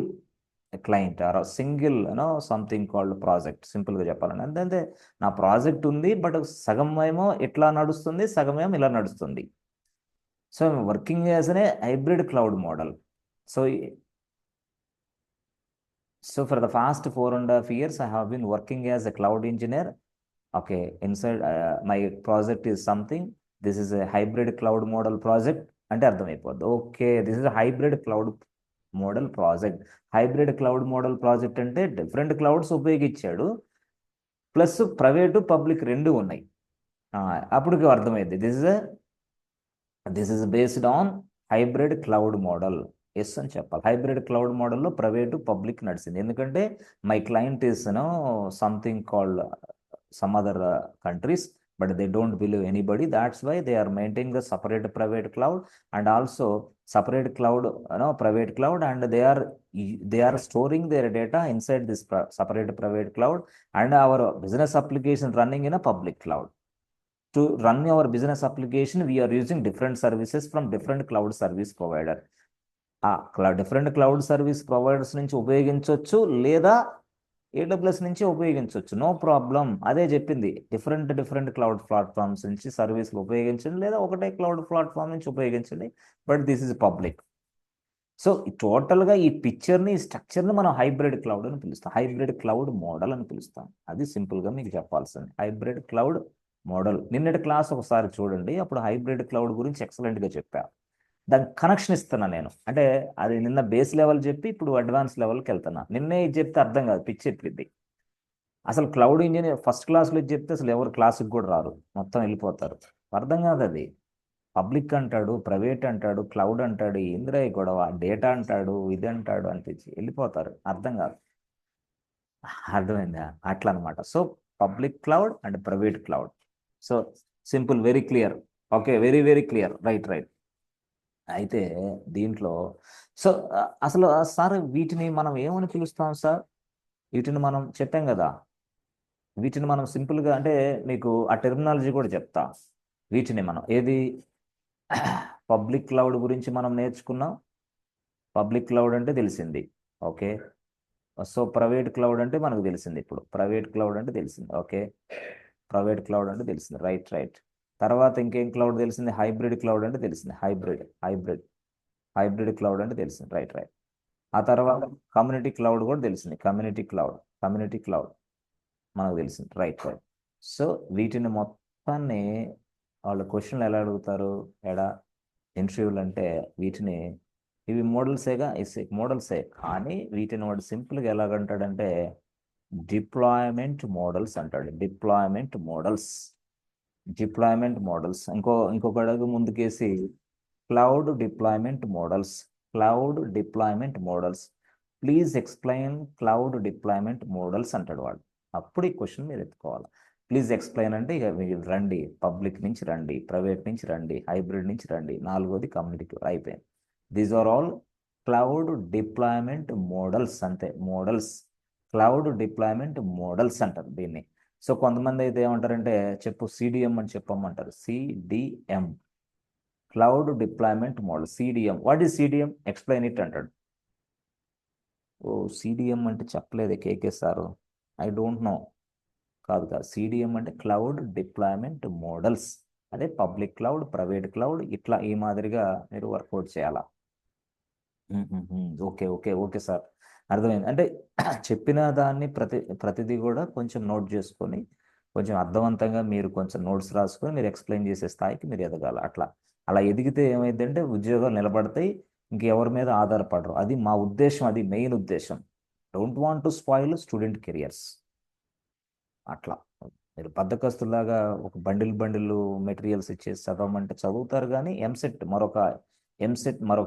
A: client or single something called project. సింపుల్గా చెప్పాలంటే అంటే నా project ఉంది, but సగం ఏమో ఇట్లా నడుస్తుంది, సగం ఏమో ఇలా నడుస్తుంది. సో వర్కింగ్ యాజ్ అనే hybrid cloud model. So for the past 4.5 years, I have been working as a cloud engineer. Okay, inside my project is something. This is a hybrid cloud model project. అంటే అర్థమైపోద్ది. Okay, this is hybrid cloud model project. Hybrid cloud model project అంటే different clouds ఉపయోగించాడు, plus private public రెండు ఉన్నాయి. అప్పటికి అర్థమైంది, this is based on hybrid cloud model. Yes అని చెప్పాలి. హైబ్రిడ్ క్లౌడ్ మోడల్లో ప్రైవేటు పబ్లిక్ నడిచింది. ఎందుకంటే my client is something called some other countries, but they don't believe anybody. That's why they are maintaining the separate private cloud and also separate cloud, private cloud, and they are storing their data inside this separate private cloud, and our business application running in a public cloud. To run our business application, we are using different services from different cloud service provider. Different cloud service providers నుంచి ఉపయోగించవచ్చు, లేదా AWS నుంచి ఉపయోగించవచ్చు, no problem. అదే చెప్పింది, different cloud platforms నుంచి సర్వీసులు ఉపయోగించండి, లేదా ఒకటే క్లౌడ్ ప్లాట్ఫామ్ నుంచి ఉపయోగించండి, but this is public. So టోటల్గా ఈ పిక్చర్ని, ఈ స్ట్రక్చర్ని మనం హైబ్రిడ్ క్లౌడ్ అని పిలుస్తాం, హైబ్రిడ్ క్లౌడ్ మోడల్ అని పిలుస్తాం. అది సింపుల్గా మీకు చెప్పాల్సింది, హైబ్రిడ్ క్లౌడ్ మోడల్. నిన్నటి క్లాస్ ఒకసారి చూడండి, అప్పుడు హైబ్రిడ్ క్లౌడ్ గురించి ఎక్సలెంట్గా చెప్పా. దానికి కనెక్షన్ ఇస్తున్నా నేను, అంటే అది నిన్న బేస్ లెవెల్ చెప్పి ఇప్పుడు అడ్వాన్స్ లెవెల్కి వెళ్తున్నా. నిన్నే ఇది చెప్తే అర్థం కాదు, పిచ్చి చెప్పింది. అసలు క్లౌడ్ ఇంజనీర్ ఫస్ట్ క్లాస్లో చెప్తే అసలు ఎవరు క్లాస్కి కూడా రారు, మొత్తం వెళ్ళిపోతారు. అర్థం కాదు అది. పబ్లిక్ అంటాడు, ప్రైవేట్ అంటాడు, క్లౌడ్ అంటాడు, ఇందిరా గొడవ, డేటా అంటాడు, ఇది అంటాడు అనిపించి వెళ్ళిపోతారు, అర్థం కాదు. అర్థమైందా? అట్లా అనమాట. So public cloud and private cloud. So simple, very clear. Okay, very very clear. Right. అయితే దీంట్లో సో అసలు సార్ వీటిని మనం ఏమని పిలుస్తాం సార్? వీటిని మనం చెప్పాం కదా, వీటిని మనం సింపుల్గా అంటే మీకు ఆ టెర్మినాలజీ కూడా చెప్తా. వీటిని మనం ఏది పబ్లిక్ క్లౌడ్ గురించి మనం నేర్చుకున్నాం. పబ్లిక్ క్లౌడ్ అంటే తెలిసింది. ఓకే, సో ప్రైవేట్ క్లౌడ్ అంటే మనకు తెలిసింది, ఇప్పుడు ప్రైవేట్ క్లౌడ్ అంటే తెలిసింది. ఓకే, ప్రైవేట్ క్లౌడ్ అంటే తెలిసింది. Right right. తర్వాత ఇంకేం క్లౌడ్ తెలిసింది? హైబ్రిడ్ క్లౌడ్ అంటే తెలిసింది. హైబ్రిడ్ క్లౌడ్ అంటే తెలిసింది. Right right. ఆ తర్వాత కమ్యూనిటీ క్లౌడ్ కూడా తెలిసింది. కమ్యూనిటీ క్లౌడ్ మనకు తెలిసింది. Right right. సో వీటిని మొత్తాన్ని వాళ్ళు క్వశ్చన్లు ఎలా అడుగుతారు ఎడా ఇంటర్వ్యూలు అంటే, వీటిని ఇవి మోడల్సేగా, మోడల్సే, కానీ వీటిని వాడు సింపుల్గా ఎలాగంటాడంటే డిప్లాయ్మెంట్ మోడల్స్ అంటాడు. Deployment models. ఇంకొక అడుగు ముందుకేసి cloud deployment models please explain cloud deployment models అంటాడు వాడు. అప్పుడు ఈ క్వశ్చన్ మీరు ఎత్తుకోవాలి. ప్లీజ్ ఎక్స్ప్లెయిన్ అంటే ఇక మీరు రండి, పబ్లిక్ నుంచి రండి, ప్రైవేట్ నుంచి రండి, హైబ్రిడ్ నుంచి రండి, నాలుగోది కమ్యూనిటీ, అయిపోయింది. These are all cloud deployment models, అంతే. క్లౌడ్ డిప్లాయ్మెంట్ మోడల్స్ అంటారు దీన్ని. సో కొంతమంది అయితే ఏమంటారంటే చెప్పు సిడిఎం అని చెప్పమంటారు. CDM, cloud deployment model. CDM, what is CDM, explain it అంటాడు. ఓ సిడిఎం అంటే చెప్పలేదు కేకే సారు, ఐ డోంట్ నో. కాదు, సిడిఎం అంటే క్లౌడ్ డిప్లాయ్మెంట్ మోడల్స్. అదే పబ్లిక్ క్లౌడ్, ప్రైవేట్ క్లౌడ్, ఇట్లా ఈ మాదిరిగా మీరు వర్కౌట్ చేయాలా. ఓకే ఓకే ఓకే సార్, అర్థమైంది. అంటే చెప్పిన దాన్ని ప్రతిదీ కూడా కొంచెం నోట్ చేసుకొని, కొంచెం అర్థవంతంగా మీరు కొంచెం నోట్స్ రాసుకొని మీరు ఎక్స్ప్లెయిన్ చేసే స్థాయికి మీరు ఎదగాలి. అలా ఎదిగితే ఏమైందంటే ఉద్యోగాలు నిలబడతాయి, ఇంకెవరి మీద ఆధారపడరు. అది మా ఉద్దేశం, అది మెయిన్ ఉద్దేశం. Don't want to spoil student careers. అట్లా మీరు బద్దకస్తులాగా ఒక బండిల్ మెటీరియల్స్ ఇచ్చేసి చదవమంటే చదువుతారు, కానీ ఎంసెట్ మరొక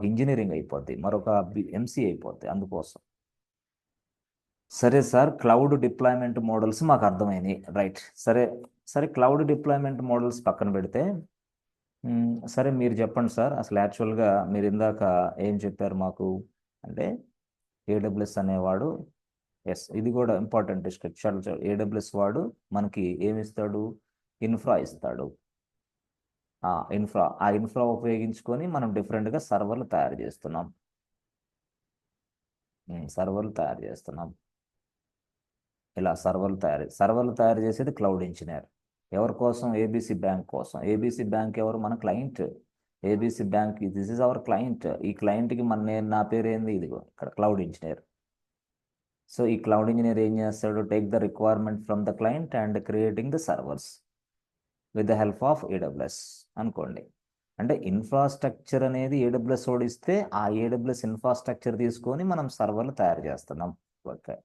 A: ఇంజనీరింగ్ అయిపోద్ది, మరొక ఎంసీ అయిపోద్ది. అందుకోసం సరే సార్, క్లౌడ్ డిప్లాయ్మెంట్ మోడల్స్ మాకు అర్థమైంది. రైట్, సరే సరే, క్లౌడ్ డిప్లాయ్మెంట్ మోడల్స్ పక్కన పెడితే సరే మీరు చెప్పండి సార్, అసలు యాక్చువల్గా మీరు ఇందాక ఏం చెప్పారు మాకు అంటే ఏడబ్ల్యూఎస్ అనేవాడు, ఎస్ ఇది కూడా ఇంపార్టెంట్ డిస్క్రిప్షన్. ఏడబ్ల్యూఎస్ వాడు మనకి ఏమి ఇస్తాడు? ఇన్ఫ్రా ఇస్తాడు. ఆ ఇన్ఫ్రా ఉపయోగించుకొని మనం డిఫరెంట్గా సర్వర్లు తయారు చేస్తున్నాం. ఇలా సర్వర్లు తయారు చేసేది క్లౌడ్ ఇంజనీర్. ఎవరి కోసం? ఏబీసీ బ్యాంక్ కోసం. ఏబీసీ బ్యాంక్ ఎవరు? మన client. ABC bank, this is our client. ఈ క్లయింట్కి నా పేరు ఏంది? ఇదిగో ఇక్కడ క్లౌడ్ ఇంజనీర్. సో ఈ క్లౌడ్ ఇంజనీర్ ఏం చేస్తాడు? Take the requirement from the client and creating the servers with the help of AWS అనుకోండి. అంటే ఇన్ఫ్రాస్ట్రక్చర్ అనేది ఏడబ్ల్యూఎస్ ఓడిస్తే ఆ ఏడబ్ల్యూఎస్ ఇన్ఫ్రాస్ట్రక్చర్ తీసుకొని మనం సర్వర్లు తయారు చేస్తున్నాం. ఓకే,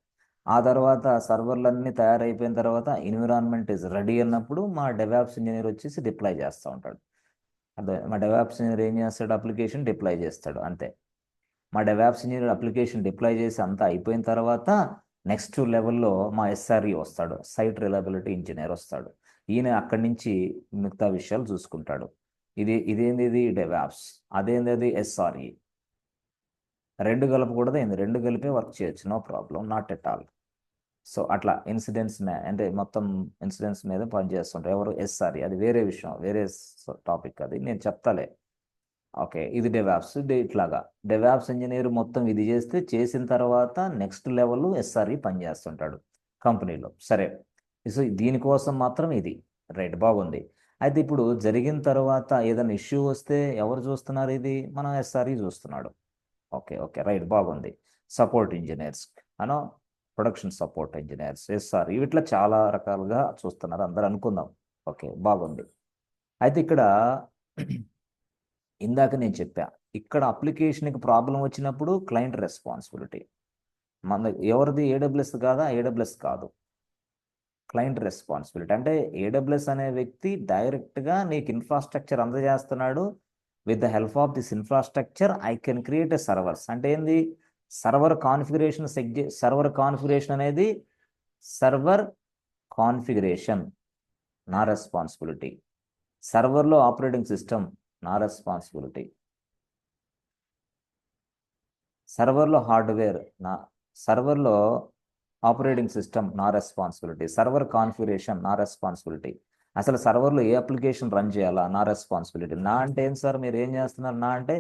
A: ఆ తర్వాత సర్వర్లన్నీ తయారైపోయిన తర్వాత ఎన్విరాన్మెంట్ ఇస్ రెడీ అన్నప్పుడు మా డెవాప్స్ ఇంజనీర్ వచ్చేసి డిప్లాయ్ చేస్తూ ఉంటాడు. అదే మా డెవాప్స్ ఇంజనీర్ ఏం చేస్తాడు? అప్లికేషన్ డిప్లాయ్ చేస్తాడు, అంతే. మా డెవాప్స్ ఇంజనీర్ అప్లికేషన్ డిప్లాయ్ చేసి అంతా అయిపోయిన తర్వాత నెక్స్ట్ లెవెల్లో మా ఎస్ఆర్ఈ వస్తాడు, సైట్ రిలయబిలిటీ ఇంజనీర్ వస్తాడు. ఈయన అక్కడి నుంచి మిగతా విషయాలు చూసుకుంటాడు. ఇదేంది డెవాప్స్, అదేంది ఎస్ఆర్ఈ. రెండు కలపకూడదు, ఏంది రెండు కలిపే వర్క్ చేయొచ్చు, no problem, not at all. So అట్లా ఇన్సిడెంట్స్ అంటే మొత్తం ఇన్సిడెంట్స్ మీద పనిచేస్తుంటారు. ఎవరు? ఎస్ఆర్ఈ. అది వేరే విషయం, వేరే టాపిక్, అది నేను చెప్తాలే. ఓకే, ఇది డెవాప్స్. ఇట్లాగా డెవాప్స్ ఇంజనీర్ మొత్తం ఇది చేసిన తర్వాత నెక్స్ట్ లెవెల్ ఎస్ఆర్ఈ పనిచేస్తుంటాడు కంపెనీలో. సరే, సో దీనికోసం మాత్రం ఇది. రైట్, బాగుంది. అయితే ఇప్పుడు జరిగిన తర్వాత ఏదైనా ఇష్యూ వస్తే ఎవరు చూస్తున్నారు? ఇది మన ఎస్ఆర్ఈ చూస్తున్నాడు. ఓకే ఓకే, రైట్, బాగుంది. సపోర్ట్ ఇంజనీర్స్ అనో, ప్రొడక్షన్ సపోర్ట్ ఇంజనీర్స్, ఎస్ఆర్ఈ, ఇట్లా చాలా రకాలుగా చూస్తున్నారు అందరు అనుకుందాం. ఓకే, బాగుంది. అయితే ఇక్కడ ఇందాక నేను చెప్పా, ఇక్కడ అప్లికేషన్కి ప్రాబ్లం వచ్చినప్పుడు క్లయింట్ రెస్పాన్సిబిలిటీ మన ఎవరిది? ఏడబ్ల్యూఎస్ కాదా? ఏడబ్ల్యూఎస్ కాదు, క్లయింట్ రెస్పాన్సిబిలిటీ. అంటే ఏడబ్ల్యూఎస్ అనే వ్యక్తి డైరెక్ట్గా నీకు ఇన్ఫ్రాస్ట్రక్చర్ అందజేస్తున్నాడు. With the help of this infrastructure I can create a servers. అంటే ఏంది? సర్వర్ కాన్ఫిగరేషన్ అనేది సర్వర్ కాన్ఫిగరేషన్ నా రెస్పాన్సిబిలిటీ. సర్వర్లో ఆపరేటింగ్ సిస్టమ్ నా రెస్పాన్సిబిలిటీ. సర్వర్లో హార్డ్వేర్ సర్వర్లో ఆపరేటింగ్ సిస్టమ్ నా రెస్పాన్సిబిలిటీ. సర్వర్ కాన్ఫిగరేషన్ నా రెస్పాన్సిబిలిటీ. అసలు సర్వర్లో ఏ అప్లికేషన్ రన్ చేయాలా నా రెస్పాన్సిబిలిటీ. నా అంటే ఏం సార్, మీరు ఏం చేస్తున్నారు? నా అంటే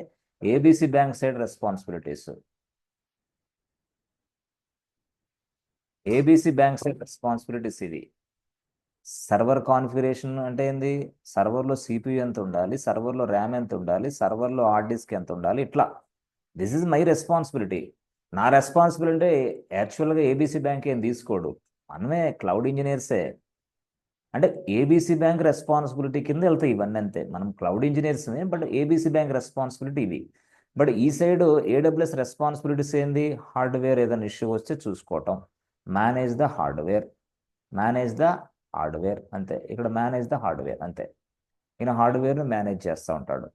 A: ABC bank side responsibilities. ABC bank's responsibilities ఇవి. సర్వర్ కాన్ఫిగరేషన్ అంటే ఏంది, సర్వర్లో సిపియు ఎంత ఉండాలి, సర్వర్లో ర్యామ్ ఎంత ఉండాలి, సర్వర్లో హార్డ్ డిస్క్ ఎంత ఉండాలి, ఇట్లా. This is my responsibility. నా రెస్పాన్సిబిలిటీ యాక్చువల్గా ఏబిసి బ్యాంక్ ఏం తీసుకోడు, మనమే క్లౌడ్ ఇంజనీర్సే. అంటే ఏబిసి బ్యాంక్ రెస్పాన్సిబిలిటీ కింద వెళ్తాయి ఇవన్నీ, అంతే. మనం క్లౌడ్ ఇంజనీర్స్మే, బట్ ఏబిసి బ్యాంక్ రెస్పాన్సిబిలిటీ ఇవి. బట్ ఈ సైడ్ ఏడబ్ల్యూఎస్ రెస్పాన్సిబిలిటీస్ ఏంది, హార్డ్వేర్ ఏదైనా ఇష్యూ వస్తే చూసుకోవటం, manage the hardware, manage the hardware అంతే. ఇక్కడ మేనేజ్ ద హార్డ్వేర్ అంతే. ఈయన హార్డ్వేర్ను మేనేజ్ చేస్తూ ఉంటాడు.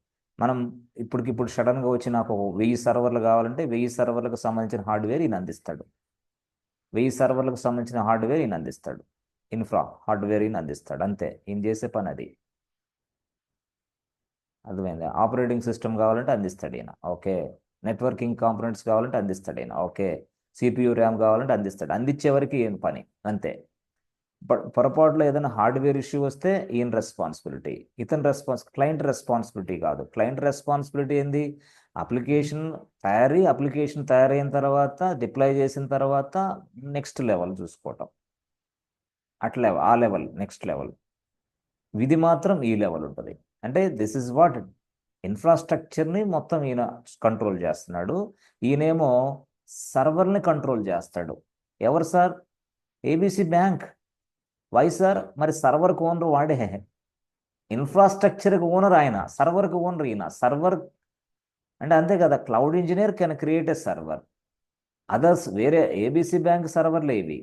A: మనం ఇప్పటికిప్పుడు సడన్గా వచ్చి నాకు 1000 సర్వర్లు కావాలంటే 1000 సర్వర్లకు సంబంధించిన హార్డ్వేర్ ఈయన అందిస్తాడు. 1000 సర్వర్లకు సంబంధించిన హార్డ్వేర్ ఈయన అందిస్తాడు. ఇన్ఫ్రా హార్డ్వేర్ ఈయన అందిస్తాడు, అంతే. ఈయన చేసే పని అది. అర్థమైంది. ఆపరేటింగ్ సిస్టమ్ కావాలంటే అందిస్తాడు ఈయన, ఓకే. నెట్వర్కింగ్ కాంపోనెంట్స్ కావాలంటే అందిస్తాడు ఈయన, ఓకే. సిపియు ర్యామ్ కావాలంటే అందిస్తాడు. అందించే వరకు ఈయన పని అంతే. పొరపాటులో ఏదైనా హార్డ్వేర్ ఇష్యూ వస్తే ఈయన రెస్పాన్సిబిలిటీ. ఇతని క్లయింట్ రెస్పాన్సిబిలిటీ కాదు. క్లయింట్ రెస్పాన్సిబిలిటీ ఏంది, అప్లికేషన్ తయారైన తర్వాత డిప్లాయ్ చేసిన తర్వాత నెక్స్ట్ లెవెల్ చూసుకోవటం, అట్లా ఆ లెవెల్ నెక్స్ట్ లెవెల్. ఇది మాత్రం ఈ లెవెల్ ఉంటుంది. అంటే దిస్ ఇస్ వాట్ ఇన్ఫ్రాస్ట్రక్చర్ని మొత్తం ఈయన కంట్రోల్ చేస్తున్నాడు. ఈయనేమో సర్వర్ని కంట్రోల్ చేస్తాడు. ఎవరు sir, ABC bank. Why sir, మరి సర్వర్కి ఓనర్ వాడే, ఇన్ఫ్రాస్ట్రక్చర్కి ఓనర్ ఆయన, సర్వర్కి ఓనర్ ఈయన. సర్వర్ అంటే అంతే కదా, cloud engineer can create a server. Others వేరే ఏబిసి బ్యాంక్ సర్వర్లు ఇవి.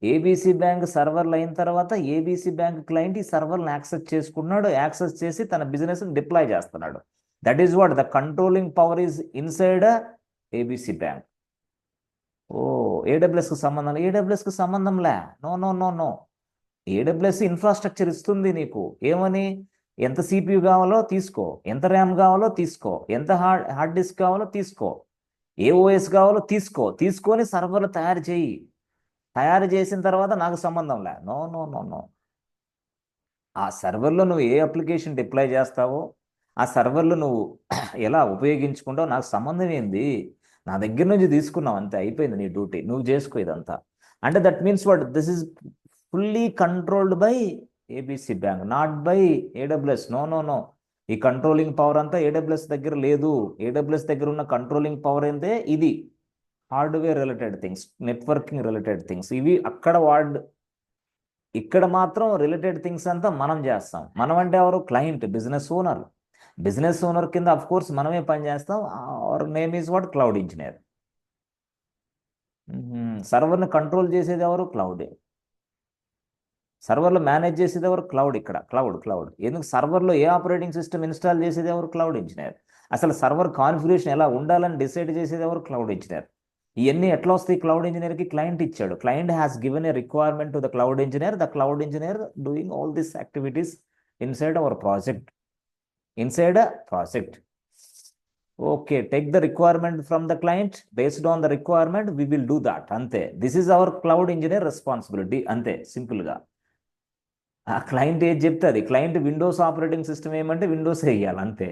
A: ఏబిసి బ్యాంక్ సర్వర్లు అయిన తర్వాత ఏబిసి బ్యాంక్ క్లయింట్ ఈ సర్వర్ని యాక్సెస్ చేసుకున్నాడు, యాక్సెస్ చేసి తన బిజినెస్ డిప్లాయ్ చేస్తున్నాడు. That is what the controlling power is inside ABC bank. ఓ ఏడబ్ల్యూఎస్కి సంబంధం, ఏడబ్ల్యూఎస్కి సంబంధం లే, no no no no. AWS infrastructure ఇస్తుంది నీకు, ఏమని, ఎంత సిపియు కావాలో తీసుకో, ఎంత ర్యామ్ కావాలో తీసుకో, ఎంత హార్డ్ డిస్క్ కావాలో తీసుకో, ఏ ఓఎస్ కావాలో తీసుకో, తీసుకొని సర్వర్లు తయారు చేయి. తయారు చేసిన తర్వాత నాకు సంబంధం లే, నో నో నో నో. ఆ సర్వర్లో నువ్వు ఏ అప్లికేషన్ డిప్లాయ్ చేస్తావో, ఆ సర్వర్లు నువ్వు ఎలా ఉపయోగించుకుంటావు నాకు సంబంధం ఏంది. నా దగ్గర నుంచి తీసుకున్నావు అంతే, అయిపోయింది నీ డ్యూటీ, నువ్వు చేసుకో ఇదంతా. అంటే that means what, this is fully controlled by ABC bank, not by AWS. No no no. ఈ కంట్రోలింగ్ పవర్ అంతా ఏడబ్ల్యూఎస్ దగ్గర లేదు. ఏడబ్ల్యూఎస్ దగ్గర ఉన్న కంట్రోలింగ్ పవర్ ఏంటే ఇది hardware related things, networking related things ఇవి అక్కడ ఇక్కడ మాత్రం రిలేటెడ్ థింగ్స్ అంతా మనం చేస్తాం. మనం అంటే ఎవరు, client, business owner. Business owner కింద అఫ్ కోర్స్ మనమే పని చేస్తాం. Our name is what, cloud engineer. సర్వర్ని కంట్రోల్ చేసేది ఎవరు, క్లౌడ్. సర్వర్లో మేనేజ్ చేసేది ఎవరు, క్లౌడ్. ఇక్కడ క్లౌడ్ ఎందుకు, సర్వర్లో ఏ ఆపరేటింగ్ సిస్టమ్ ఇన్స్టాల్ చేసేది ఎవరు, క్లౌడ్ ఇంజనీర్. అసలు సర్వర్ కాన్ఫిగరేషన్ ఎలా ఉండాలని డిసైడ్ చేసేది ఎవరు, క్లౌడ్ ఇంజనీర్. ఇవన్నీ ఎట్లా వస్తాయి క్లౌడ్ ఇంజనీర్కి, క్లయింట్ ఇచ్చాడు. Client has given a requirement to the cloud engineer, the cloud engineer doing all this activities inside our project. Okay, take the requirement from the client, based on the requirement we will do that, అంతే. This is our cloud engineer responsibility, అంతే సింపుల్గా. ఆ client ఏది చెప్తే అది. Client Windows operating system ఏమంటే Windows వేయాలి, అంతే.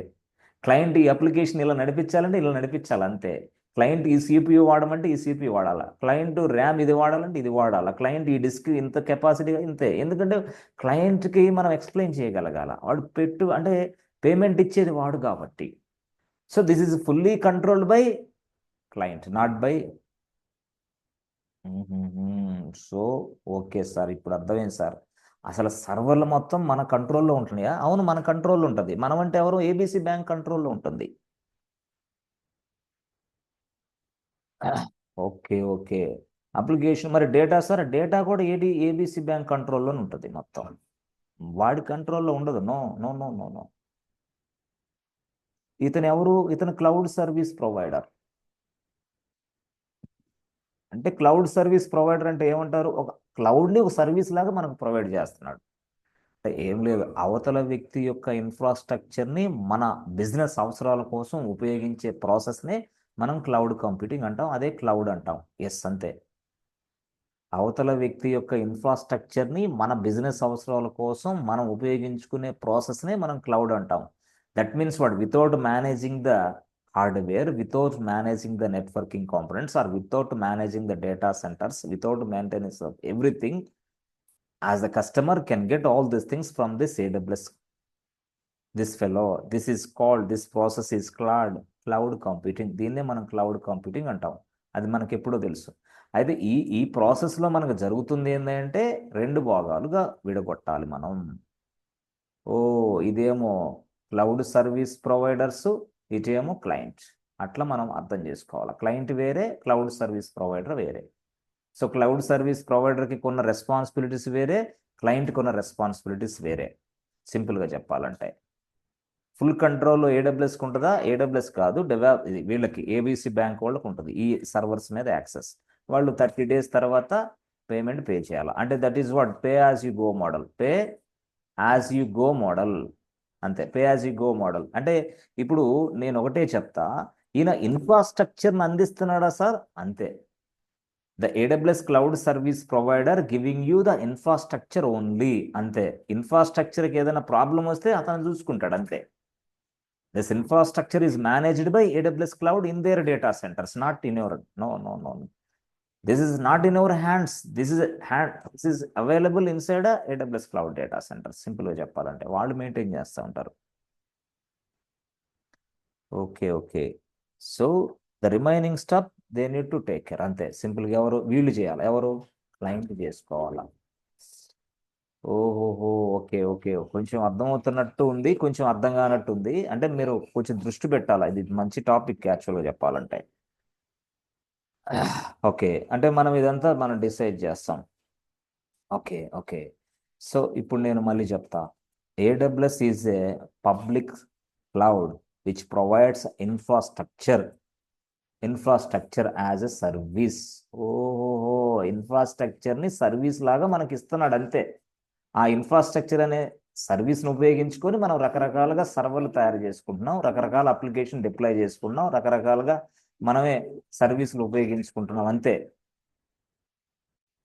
A: క్లయింట్ ఈ అప్లికేషన్ ఇలా నడిపించాలంటే ఇలా నడిపించాలి, అంతే. క్లయింట్ ఈ సిపియు వాడమంటే ఈ సిపియు వాడాలా, క్లయింట్ ర్యామ్ ఇది వాడాలంటే ఇది వాడాలా, క్లయింట్ ఈ డిస్క్ ఇంత కెపాసిటీ ఇంతే. ఎందుకంటే క్లయింట్కి మనం ఎక్స్ప్లెయిన్ చేయగలగాల, వాడు అంటే పేమెంట్ ఇచ్చేది వాడు కాబట్టి. So this is fully controlled by client, not by. So okay sir, ఇప్పుడు అర్థమైంది సార్. అసలు సర్వర్లు మొత్తం మన కంట్రోల్లో ఉంటున్నాయా? అవును, మన కంట్రోల్లో ఉంటుంది. మనం అంటే ఎవరు, ఏబిసి బ్యాంక్ కంట్రోల్లో ఉంటుంది. Okay okay. అప్లికేషన్ మరి డేటా సార్, డేటా కూడా ఏబిసి బ్యాంక్ కంట్రోల్లోనే ఉంటుంది మొత్తం, వాడి కంట్రోల్లో ఉండదు. No no no no no. ఇతను ఎవరు, ఇతను క్లౌడ్ సర్వీస్ ప్రొవైడర్. అంటే క్లౌడ్ సర్వీస్ ప్రొవైడర్ అంటే ఏమంటారు, ఒక క్లౌడ్ని ఒక సర్వీస్ లాగా మనకు ప్రొవైడ్ చేస్తున్నాడు. అంటే ఏం లేదు, అవతల వ్యక్తి యొక్క ఇన్ఫ్రాస్ట్రక్చర్ని మన బిజినెస్ అవసరాల కోసం ఉపయోగించే ప్రాసెస్ని మనం క్లౌడ్ కంప్యూటింగ్ అంటాం, అదే క్లౌడ్ అంటాం. ఎస్, అంతే. అవతల వ్యక్తి యొక్క ఇన్ఫ్రాస్ట్రక్చర్ని మన బిజినెస్ అవసరాల కోసం మనం ఉపయోగించుకునే ప్రాసెస్నే మనం క్లౌడ్ అంటాం. That means what, without managing the hardware without managing the networking components or without managing the data centers, without maintenance of everything, as the customer can get all these things from this AWS. This process is cloud computing. దీన్నే మనం cloud computing అంటాం. అది మనకి ఎప్పుడో తెలుసు. అయితే ఈ ప్రాసెస్లో మనకు జరుగుతుంది ఏంటంటే రెండు భాగాలుగా విడగొట్టాలి మనం. ఇదేమో క్లౌడ్ సర్వీస్ ప్రొవైడర్స్, ఇటేమో క్లయింట్. అట్లా మనం అర్థం చేసుకోవాలి. క్లయింట్ వేరే, క్లౌడ్ సర్వీస్ ప్రొవైడర్ వేరే. సో క్లౌడ్ సర్వీస్ ప్రొవైడర్కి కొన్న రెస్పాన్సిబిలిటీస్ వేరే, క్లయింట్కి ఉన్న రెస్పాన్సిబిలిటీస్ వేరే. సింపుల్గా చెప్పాలంటే ఫుల్ కంట్రోల్ ఏడబ్ల్యూఎస్కి ఉంటుందా? ఏడబ్ల్యూఎస్ కాదు, వీళ్ళకి ఏబీసీ బ్యాంక్ వాళ్ళకి ఉంటుంది ఈ సర్వర్స్ మీద యాక్సెస్. వాళ్ళు 30 days తర్వాత పేమెంట్ పే చేయాలి. అంటే that is what pay as you go model. Pay as you go model అంతే. Pay as you go model అంటే ఇప్పుడు నేను ఒకటే చెప్తా, ఈయన ఇన్ఫ్రాస్ట్రక్చర్ని అందిస్తున్నాడా సార్? అంతే. The AWS cloud service provider giving you the infrastructure only. అంతే. ఇన్ఫ్రాస్ట్రక్చర్కి ఏదైనా ప్రాబ్లం వస్తే అతను చూసుకుంటాడు అంతే. This infrastructure is managed by AWS Cloud in their data centers, not in your. No. This is not in our hands. This is available inside a AWS Cloud data center. Simple గా చెప్పాలంటే వాళ్ళు maintain చేస్తూ ఉంటారు. Okay. So the remaining step they need to take care. అంతే. సింపుల్గా వీళ్ళు చేయాలి. ఎవరు? క్లయింట్ చేసుకోవాలా. ఓకే. కొంచెం అర్థమవుతున్నట్టు ఉంది, కొంచెం అర్థం కానట్టు ఉంది. అంటే మీరు కొంచెం దృష్టి పెట్టాలి. ఇది మంచి టాపిక్ యాక్చువల్గా చెప్పాలంటే. ఓకే. అంటే మనం ఇదంతా డిసైడ్ చేస్తాం. ఓకే. సో ఇప్పుడు నేను మళ్ళీ చెప్తా. AWS is a public cloud which provides infrastructure as a service. ఇన్ఫ్రాస్ట్రక్చర్ని సర్వీస్ లాగా మనకి ఇస్తున్నాడు అంతే. ఆ ఇన్ఫ్రాస్ట్రక్చర్ అనే సర్వీస్ను ఉపయోగించుకొని మనం రకరకాలుగా సర్వర్లు తయారు చేసుకుంటున్నాం, రకరకాల అప్లికేషన్ డిప్లాయ్ చేసుకుంటున్నాం, రకరకాలుగా మనమే సర్వీసులు ఉపయోగించుకుంటున్నాం అంతే.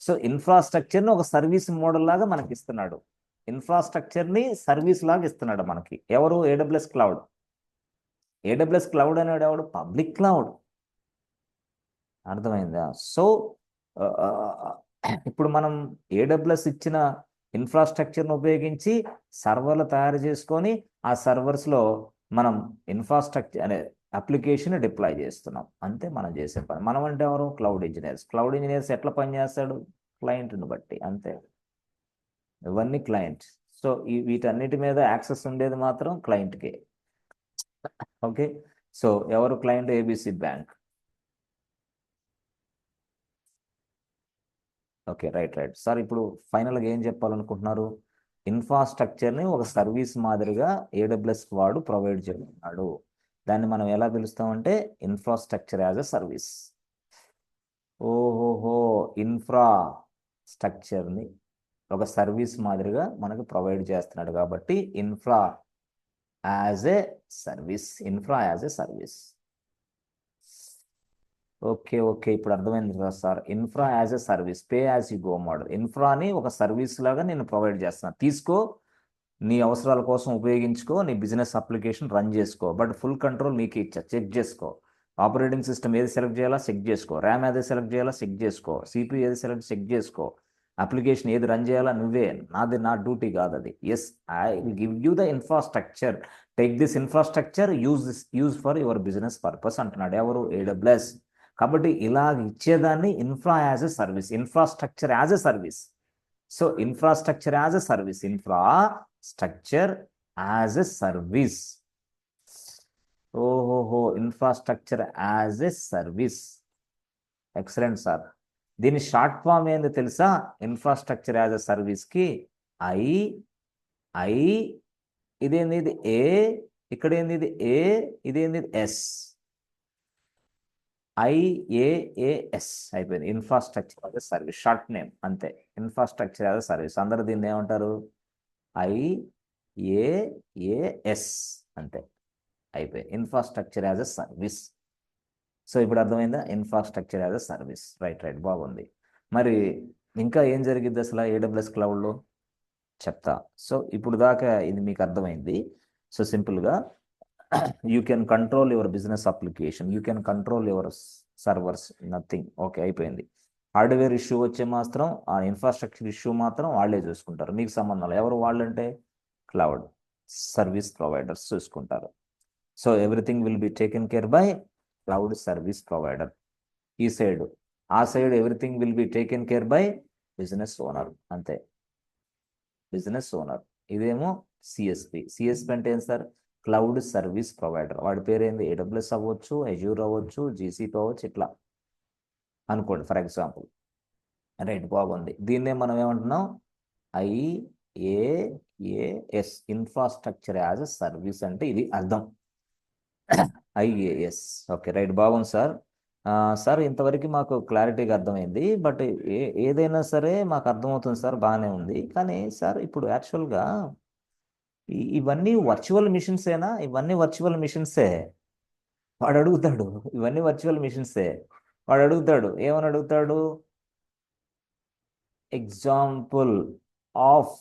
A: సో ఇన్ఫ్రాస్ట్రక్చర్ని ఒక సర్వీస్ మోడల్ లాగా మనకి ఇస్తున్నాడు. ఇన్ఫ్రాస్ట్రక్చర్ని సర్వీస్ లాగా ఇస్తున్నాడు మనకి. ఎవరు? AWS cloud. ఏడబ్ల్యూఎస్ క్లౌడ్ అనేవాడు ఎవడు? Public cloud. అర్థమైందా? సో ఇప్పుడు మనం ఏడబ్ల్యూఎస్ ఇచ్చిన ఇన్ఫ్రాస్ట్రక్చర్ను ఉపయోగించి సర్వర్లు తయారు చేసుకొని ఆ సర్వర్స్లో మనం ఇన్ఫ్రాస్ట్రక్చర్ అనే అప్లికేషన్ డిప్లాయ్ చేస్తున్నాం అంతే మనం చేసే పని. మనం అంటే ఎవరు? Cloud engineers. క్లౌడ్ ఇంజనీర్స్ ఎట్లా పనిచేస్తాడు? క్లయింట్ని బట్టి అంతే. ఇవన్నీ క్లయింట్. సో వీటన్నిటి మీద యాక్సెస్ ఉండేది మాత్రం క్లయింట్కే. ఓకే. సో ఎవరు client? ABC bank. Okay. Right. Sir ఇప్పుడు ఫైనల్గా ఏం చెప్పాలనుకుంటున్నారు? ఇన్ఫ్రాస్ట్రక్చర్ని ఒక సర్వీస్ మాదిరిగా ఏడబ్ల్యూఎస్ వాడు ప్రొవైడ్ చేస్తున్నాడు. దాన్ని మనం ఎలా పిలుస్తామంటే ఇన్ఫ్రాస్ట్రక్చర్ యాజ్ ఎ సర్వీస్. ఇన్ఫ్రాస్ట్రక్చర్ని ఒక సర్వీస్ మాదిరిగా మనకు ప్రొవైడ్ చేస్తున్నాడు కాబట్టి infra as a service. Okay. ఇప్పుడు అర్థమైంది కదా sir. Infra as a service, pay as you go model. ఇన్ఫ్రాని ఒక సర్వీస్ లాగా నేను ప్రొవైడ్ చేస్తున్నాను. తీసుకో, నీ అవసరాల కోసం ఉపయోగించుకో, నీ బిజినెస్ అప్లికేషన్ రన్ చేసుకో, బట్ ఫుల్ కంట్రోల్ నీకు ఇచ్చా. చెక్ చేసుకో. ఆపరేటింగ్ సిస్టమ్ ఏది సెలెక్ట్ చేయాలా చెక్ చేసుకో, ర్యామ్ ఏది సెలెక్ట్ చేయాలా చెక్ చేసుకో, సిపియూ ఏది చెక్ చేసుకో, అప్లికేషన్ ఏది రన్ చేయాలా నువ్వే. నా డ్యూటీ కాదు అది. Yes, I will give you the infrastructure. Take this infrastructure, use for your business purpose అంటున్నాడు. ఎవరు? ఏడబ్ల్యూఎస్. కాబట్టి ఇలా ఇచ్చేదాన్ని infrastructure as a service. So infrastructure as a service. Infrastructure as a service. Infrastructure as a service. Excellent sir. దీని short form ఏంది తెలుసా? Infrastructure as ఎ సర్వీస్కి ఇదేంది? ఇది ఏ, ఇక్కడ ఏంది? ఇది ఏ, ఇదేంది? ఎస్. IaaS అయిపోయింది. Infrastructure as a service, short name అంతే. Infrastructure as a service. అందరూ దీన్ని ఏమంటారు? IaaS అంతే. అయిపోయింది. Infrastructure as a service. So ఇప్పుడు అర్థమైందా? Infrastructure as a service. Right. బాగుంది. మరి ఇంకా ఏం జరిగింది అసలు AWS క్లౌడ్లో చెప్తా. సో ఇప్పుడు దాకా ఇది మీకు అర్థమైంది. సో సింపుల్గా you can control your business application, you can control your servers, nothing. Okay, అయిపోయింది. హార్డ్వేర్ ఇష్యూ వచ్చే మాత్రం, ఆ ఇన్ఫ్రాస్ట్రక్చర్ ఇష్యూ మాత్రం వాళ్ళే చూసుకుంటారు, మీకు సంబంధం లేదు. ఎవరు వాళ్ళంటే క్లౌడ్ సర్వీస్ ప్రొవైడర్స్ చూసుకుంటారు. So everything will be taken care by cloud service provider. ఈ సైడ్, ఆ side everything will be taken care by business owner, అంతే, బిజినెస్ ఓనర్. ఇదేమో సిఎస్పి. సిఎస్పి అంటే ఏం సార్? Cloud service provider. వాడి పేరు ఏంది? ఏడబ్ల్యూఎస్ అవ్వచ్చు, అజూర్ అవ్వచ్చు, జీసీపీ అవ్వచ్చు, ఇట్లా అనుకోండి ఫర్ ఎగ్జాంపుల్. రైట్, బాగుంది. దీన్నే మనం ఏమంటున్నాం? IaaS, infrastructure as a service అంటే ఇది అర్థం. ఐఏఎస్. ఓకే, రైట్, బాగుంది సార్. సార్ ఇంతవరకు మాకు క్లారిటీగా అర్థమైంది, బట్ ఏదైనా సరే మాకు అర్థమవుతుంది సార్, బాగానే ఉంది. కానీ సార్ ఇప్పుడు యాక్చువల్గా ఇవన్నీ వర్చువల్ మిషన్సేనా? ఇవన్నీ వర్చువల్ మిషన్సే. వాడు అడుగుతాడు, ఇవన్నీ వర్చువల్ మిషన్సే. వాడు అడుగుతాడు, ఏమని అడుగుతాడు? Example of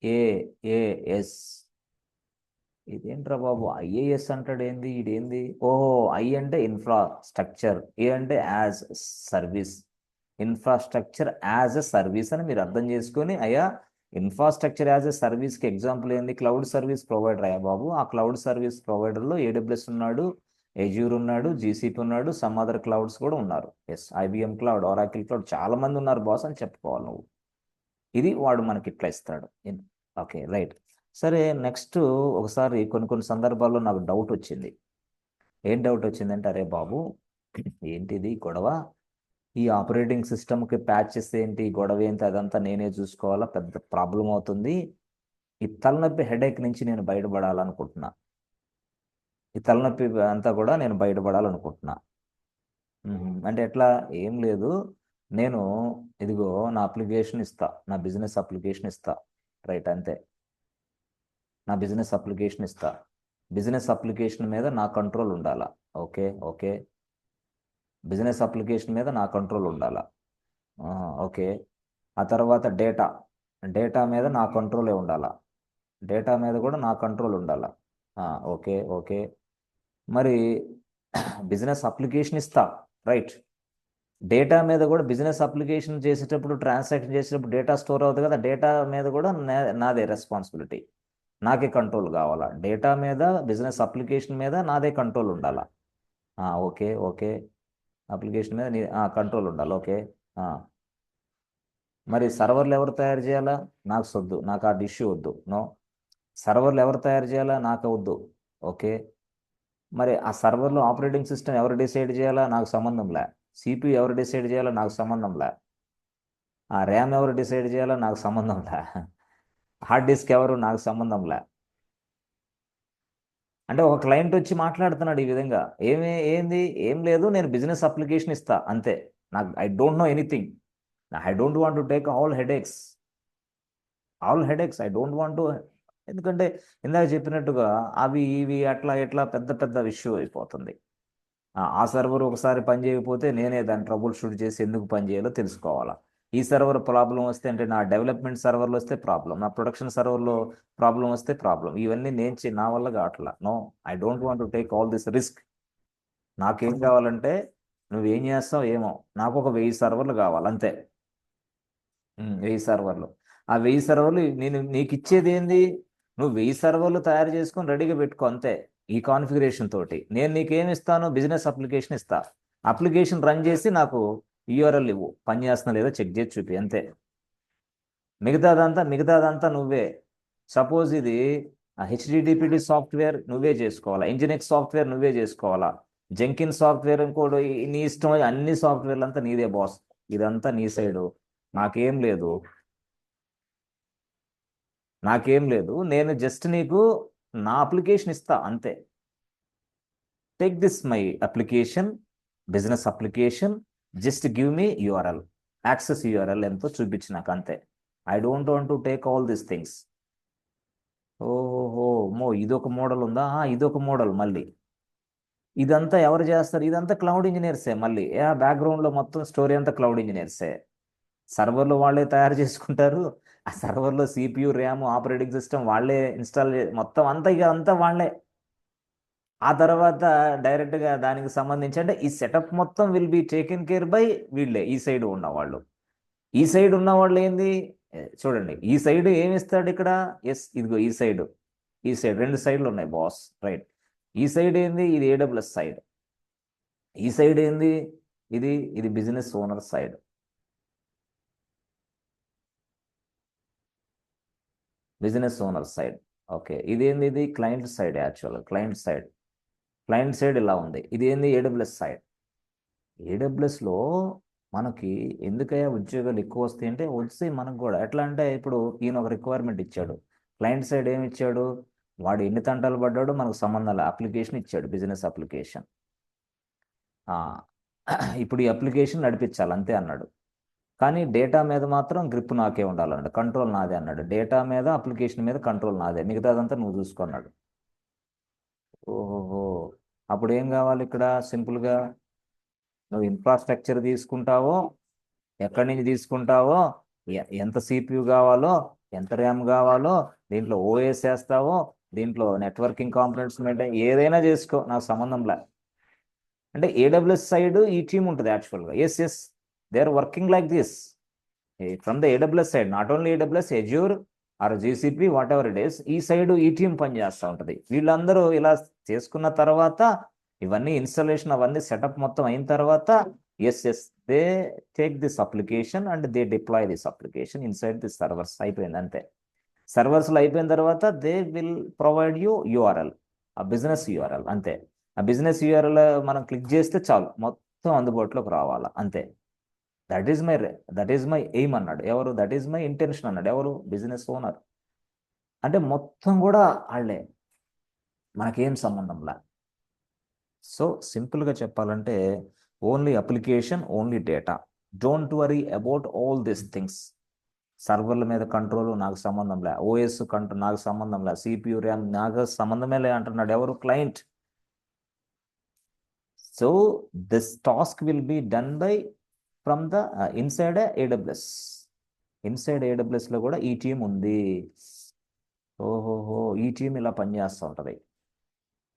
A: IaaS. ఇదేంట్రా బాబు, ఐఏఎస్ అంటాడు, ఏంది ఇదేంది? ఓహో, ఐ అంటే ఇన్ఫ్రాస్ట్రక్చర్, ఏ అంటే as service. Infrastructure as a service అని మీరు అర్థం చేసుకొని, అయ్యా ఇన్ఫ్రాస్ట్రక్చర్ యాజ్ ఎ సర్వీస్కి ఎగ్జాంపుల్ ఏంది? Cloud service provider. అయ్యా బాబు, ఆ క్లౌడ్ సర్వీస్ ప్రొవైడర్లో ఏడబ్ల్యూఎస్ ఉన్నాడు, ఎజ్యూర్ ఉన్నాడు, జీసీపీ ఉన్నాడు, సమ్ అదర్ క్లౌడ్స్ కూడా ఉన్నారు. Yes, IBM cloud, Oracle cloud, చాలా మంది ఉన్నారు బాస్ అని చెప్పుకోవాలి నువ్వు. ఇది వాడు మనకి ఇట్లా ఇస్తాడు. Okay, right. సరే, నెక్స్ట్ ఒకసారి కొన్ని సందర్భాల్లో నాకు డౌట్ వచ్చింది. ఏం డౌట్ వచ్చిందంటే, అరే బాబు ఏంటిది గొడవ? ఈ ఆపరేటింగ్ సిస్టమ్కి ప్యాచెస్ ఏంటి, గొడవ ఏంటి, అదంతా నేనే చూసుకోవాలా, పెద్ద ప్రాబ్లం అవుతుంది. ఈ తలనొప్పి హెడేక్ నుంచి నేను బయటపడాలనుకుంటున్నా. ఈ తలనొప్పి అంతా కూడా నేను బయటపడాలనుకుంటున్నా. అంటే ఎట్లా? ఏం లేదు, నేను ఇదిగో నా అప్లికేషన్ ఇస్తా, నా బిజినెస్ అప్లికేషన్ ఇస్తా. రైట్, అంతే. నా బిజినెస్ అప్లికేషన్ ఇస్తా. బిజినెస్ అప్లికేషన్ మీద నా కంట్రోల్ ఉండాలా. Okay, okay. బిజినెస్ అప్లికేషన్ మీద నా కంట్రోల్ ఉండాలా. ఓకే. ఆ తర్వాత డేటా, డేటా మీద నా కంట్రోలే ఉండాలా. డేటా మీద కూడా నా కంట్రోల్ ఉండాలా. Okay, okay. మరి బిజినెస్ అప్లికేషన్ ఇస్తా, రైట్. డేటా మీద కూడా, బిజినెస్ అప్లికేషన్ చేసేటప్పుడు, ట్రాన్సాక్షన్ చేసేటప్పుడు డేటా స్టోర్ అవుతుంది కదా, డేటా మీద కూడా నాదే రెస్పాన్సిబిలిటీ, నాకే కంట్రోల్ కావాలా. డేటా మీద, బిజినెస్ అప్లికేషన్ మీద నాదే కంట్రోల్ ఉండాలా. Okay, okay. అప్లికేషన్ మీద కంట్రోల్ ఉండాలి. ఓకే. మరి సర్వర్లు ఎవరు తయారు చేయాలా? నాకు వద్దు, నాకు ఆ ఇష్యూ వద్దు, నో. సర్వర్లు ఎవరు తయారు చేయాలా? నాకు వద్దు. ఓకే. మరి ఆ సర్వర్లో ఆపరేటింగ్ సిస్టమ్ ఎవరు డిసైడ్ చేయాలా? నాకు సంబంధం లే. సిపియు ఎవరు డిసైడ్ చేయాలా? నాకు సంబంధం లే. ఆ ర్యామ్ ఎవరు డిసైడ్ చేయాలా? నాకు సంబంధం లే. హార్డ్ డిస్క్ ఎవరు? నాకు సంబంధం లే. అంటే ఒక క్లయింట్ వచ్చి మాట్లాడుతున్నాడు ఈ విధంగా, ఏంది? ఏం లేదు, నేను బిజినెస్ అప్లికేషన్ ఇస్తా, అంతే. నాకు I don't know anything. I don't want to take all headaches I don't want to. ఎందుకంటే ఇందాక చెప్పినట్టుగా అవి ఇవి అట్లా ఇట్లా పెద్ద పెద్ద ఇష్యూ అయిపోతుంది. ఆ సర్వర్ ఒకసారి పని చేయకపోతే నేనే దాన్ని ట్రబుల్ షూట్ చేసి ఎందుకు పని చేయాలో తెలుసుకోవాలా. ఈ సర్వర్ ప్రాబ్లం వస్తే, అంటే నా డెవలప్మెంట్ సర్వర్లో వస్తే ప్రాబ్లం, నా ప్రొడక్షన్ సర్వర్లో ప్రాబ్లం వస్తే ప్రాబ్లం, ఇవన్నీ నా వల్ల కావట్లా. No, I don't want to take all this risk. నాకేం కావాలంటే, నువ్వేం చేస్తావు ఏమో, నాకు ఒక 1000 సర్వర్లు కావాలి, అంతే. 1000 సర్వర్లు. ఆ 1000 సర్వర్లు నేను నీకు ఇచ్చేది ఏంది? నువ్వు 1000 సర్వర్లు తయారు చేసుకొని రెడీగా పెట్టుకో, అంతే. ఈ కాన్ఫిగరేషన్ తోటి నేను నీకేమి ఇస్తాను? బిజినెస్ అప్లికేషన్ ఇస్తా. అప్లికేషన్ రన్ చేసి నాకు యూఆర్ఎల్ ఇవ్వు, పని చేస్తున్నా లేదో చెక్ చేసి చూపి, అంతే. మిగతాదంతా నువ్వే. సపోజ్ ఇది హెచ్డిటిపిడి సాఫ్ట్వేర్ నువ్వే చేసుకోవాలా, ఇంజినెక్స్ సాఫ్ట్వేర్ నువ్వే చేసుకోవాలా, జెంకిన్ సాఫ్ట్వేర్ ఇంకోటి, నీ ఇష్టం, అన్ని సాఫ్ట్వేర్లు అంతా నీదే బాస్. ఇదంతా నీ సైడు. నాకేం లేదు, నాకేం లేదు. నేను జస్ట్ నీకు నా అప్లికేషన్ ఇస్తా, అంతే. Take this my application, business application, just give me URL, access URL ఎంతో చూపించి నాకు, అంతే. I don't want to take all these things. ఓహో, ఇదొక మోడల్ ఉందా? ఇదొక మోడల్ మళ్ళీ. ఇదంతా ఎవరు చేస్తారు? ఇదంతా క్లౌడ్ ఇంజనీర్సే మళ్ళీ. బ్యాక్గ్రౌండ్లో మొత్తం స్టోరీ అంతా క్లౌడ్ ఇంజనీర్సే. సర్వర్లు వాళ్ళే తయారు చేసుకుంటారు, ఆ సర్వర్లో CPU ర్యామ్ ఆపరేటింగ్ సిస్టమ్ వాళ్ళే ఇన్స్టాల్ మొత్తం అంతా ఇక అంతా వాళ్ళే. ఆ తర్వాత డైరెక్ట్గా దానికి సంబంధించి అంటే ఈ సెటప్ మొత్తం will be taken care by వీళ్ళే, ఈ సైడ్ ఉన్నవాళ్ళు. ఈ సైడ్ ఉన్నవాళ్ళు ఏంది, చూడండి ఈ సైడ్ ఏమి ఇస్తాడు ఇక్కడ, ఎస్ ఇదిగో ఈ సైడ్, ఈ సైడ్ రెండు సైడ్లు ఉన్నాయి బాస్, రైట్. ఈ సైడ్ ఏంది, ఇది AWS సైడ్. ఈ సైడ్ ఏంది, ఇది ఇది business owner side. Business owner side. Okay, ఇదేంది, ఇది client side. Actual client side, client side ఇలా ఉంది. ఇది ఏంది, AWS సైడ్. ఏడబ్ల్యూఎస్లో మనకి ఎందుకయ్యా ఉద్యోగాలు ఎక్కువ వస్తాయి అంటే, వస్తాయి మనకు కూడా. ఎట్లా అంటే ఇప్పుడు ఈయన ఒక రిక్వైర్మెంట్ ఇచ్చాడు, క్లయింట్ సైడ్ ఏమి ఇచ్చాడు, వాడు ఎన్ని తంటాలు పడ్డాడో మనకు సంబంధాలు, అప్లికేషన్ ఇచ్చాడు, బిజినెస్ అప్లికేషన్. ఇప్పుడు ఈ అప్లికేషన్ నడిపించాలి అంతే అన్నాడు. కానీ డేటా మీద మాత్రం గ్రిప్ నాకే ఉండాలన్నాడు, కంట్రోల్ నాదే అన్నాడు. డేటా మీద అప్లికేషన్ మీద కంట్రోల్ నాదే, మిగతాదంతా నువ్వు చూసుకున్నాడు. ఓహోహో, అప్పుడు ఏం కావాలి ఇక్కడ, సింపుల్గా నువ్వు ఇన్ఫ్రాస్ట్రక్చర్ తీసుకుంటావో, ఎక్కడి నుంచి తీసుకుంటావో, ఎంత CPU కావాలో, ఎంత ర్యామ్ కావాలో, దీంట్లో OS వేస్తావో, దీంట్లో నెట్వర్కింగ్ కాంపోనెంట్స్ మెయింటైన్ ఏదైనా చేసుకో, నాకు సంబంధంలే. అంటే AWS సైడ్ ఈ టీం ఉంటుంది యాక్చువల్గా. Yes they are working like this from the AWS side, not only AWS, Azure or GCP, whatever it is. ఈ సైడ్ ఈ టీం పనిచేస్తూ ఉంటుంది. వీళ్ళందరూ ఇలా చేసుకున్న తర్వాత, ఇవన్నీ ఇన్స్టాలేషన్ అవన్నీ సెటప్ మొత్తం అయిన తర్వాత, yes they take this application and they deploy this application inside this servers. అయిపోయింది అంతే. సర్వర్స్లో అయిపోయిన తర్వాత they will provide you URL, ఆ బిజినెస్ URL అంతే. ఆ బిజినెస్ URL మనం క్లిక్ చేస్తే చాలు, మొత్తం అందుబాటులోకి రావాలా అంతే. దట్ ఈస్ మై ఎయిమ్ అన్నాడు ఎవరు, దట్ ఈస్ మై ఇంటెన్షన్ అన్నాడు ఎవరు, బిజినెస్ ఓనర్. అంటే మొత్తం కూడా వాళ్ళే, మనకేం సంబంధంలా. సో సింపుల్గా చెప్పాలంటే, only application, only data, don't worry about all these things. సర్వర్ల మీద కంట్రోల్ నాకు సంబంధం లే, OS కంట్రోల్ నాకు సంబంధం లే, CPU ర్యామ్ నాకు సంబంధమే లే అంటున్నాడు ఎవరు, client. So this task will be done by from the inside AWS. Inside AWSలో కూడా ఈ టీం ఉంది. ఓహోహో, ఈ టీం ఇలా పనిచేస్తూ ఉంటుంది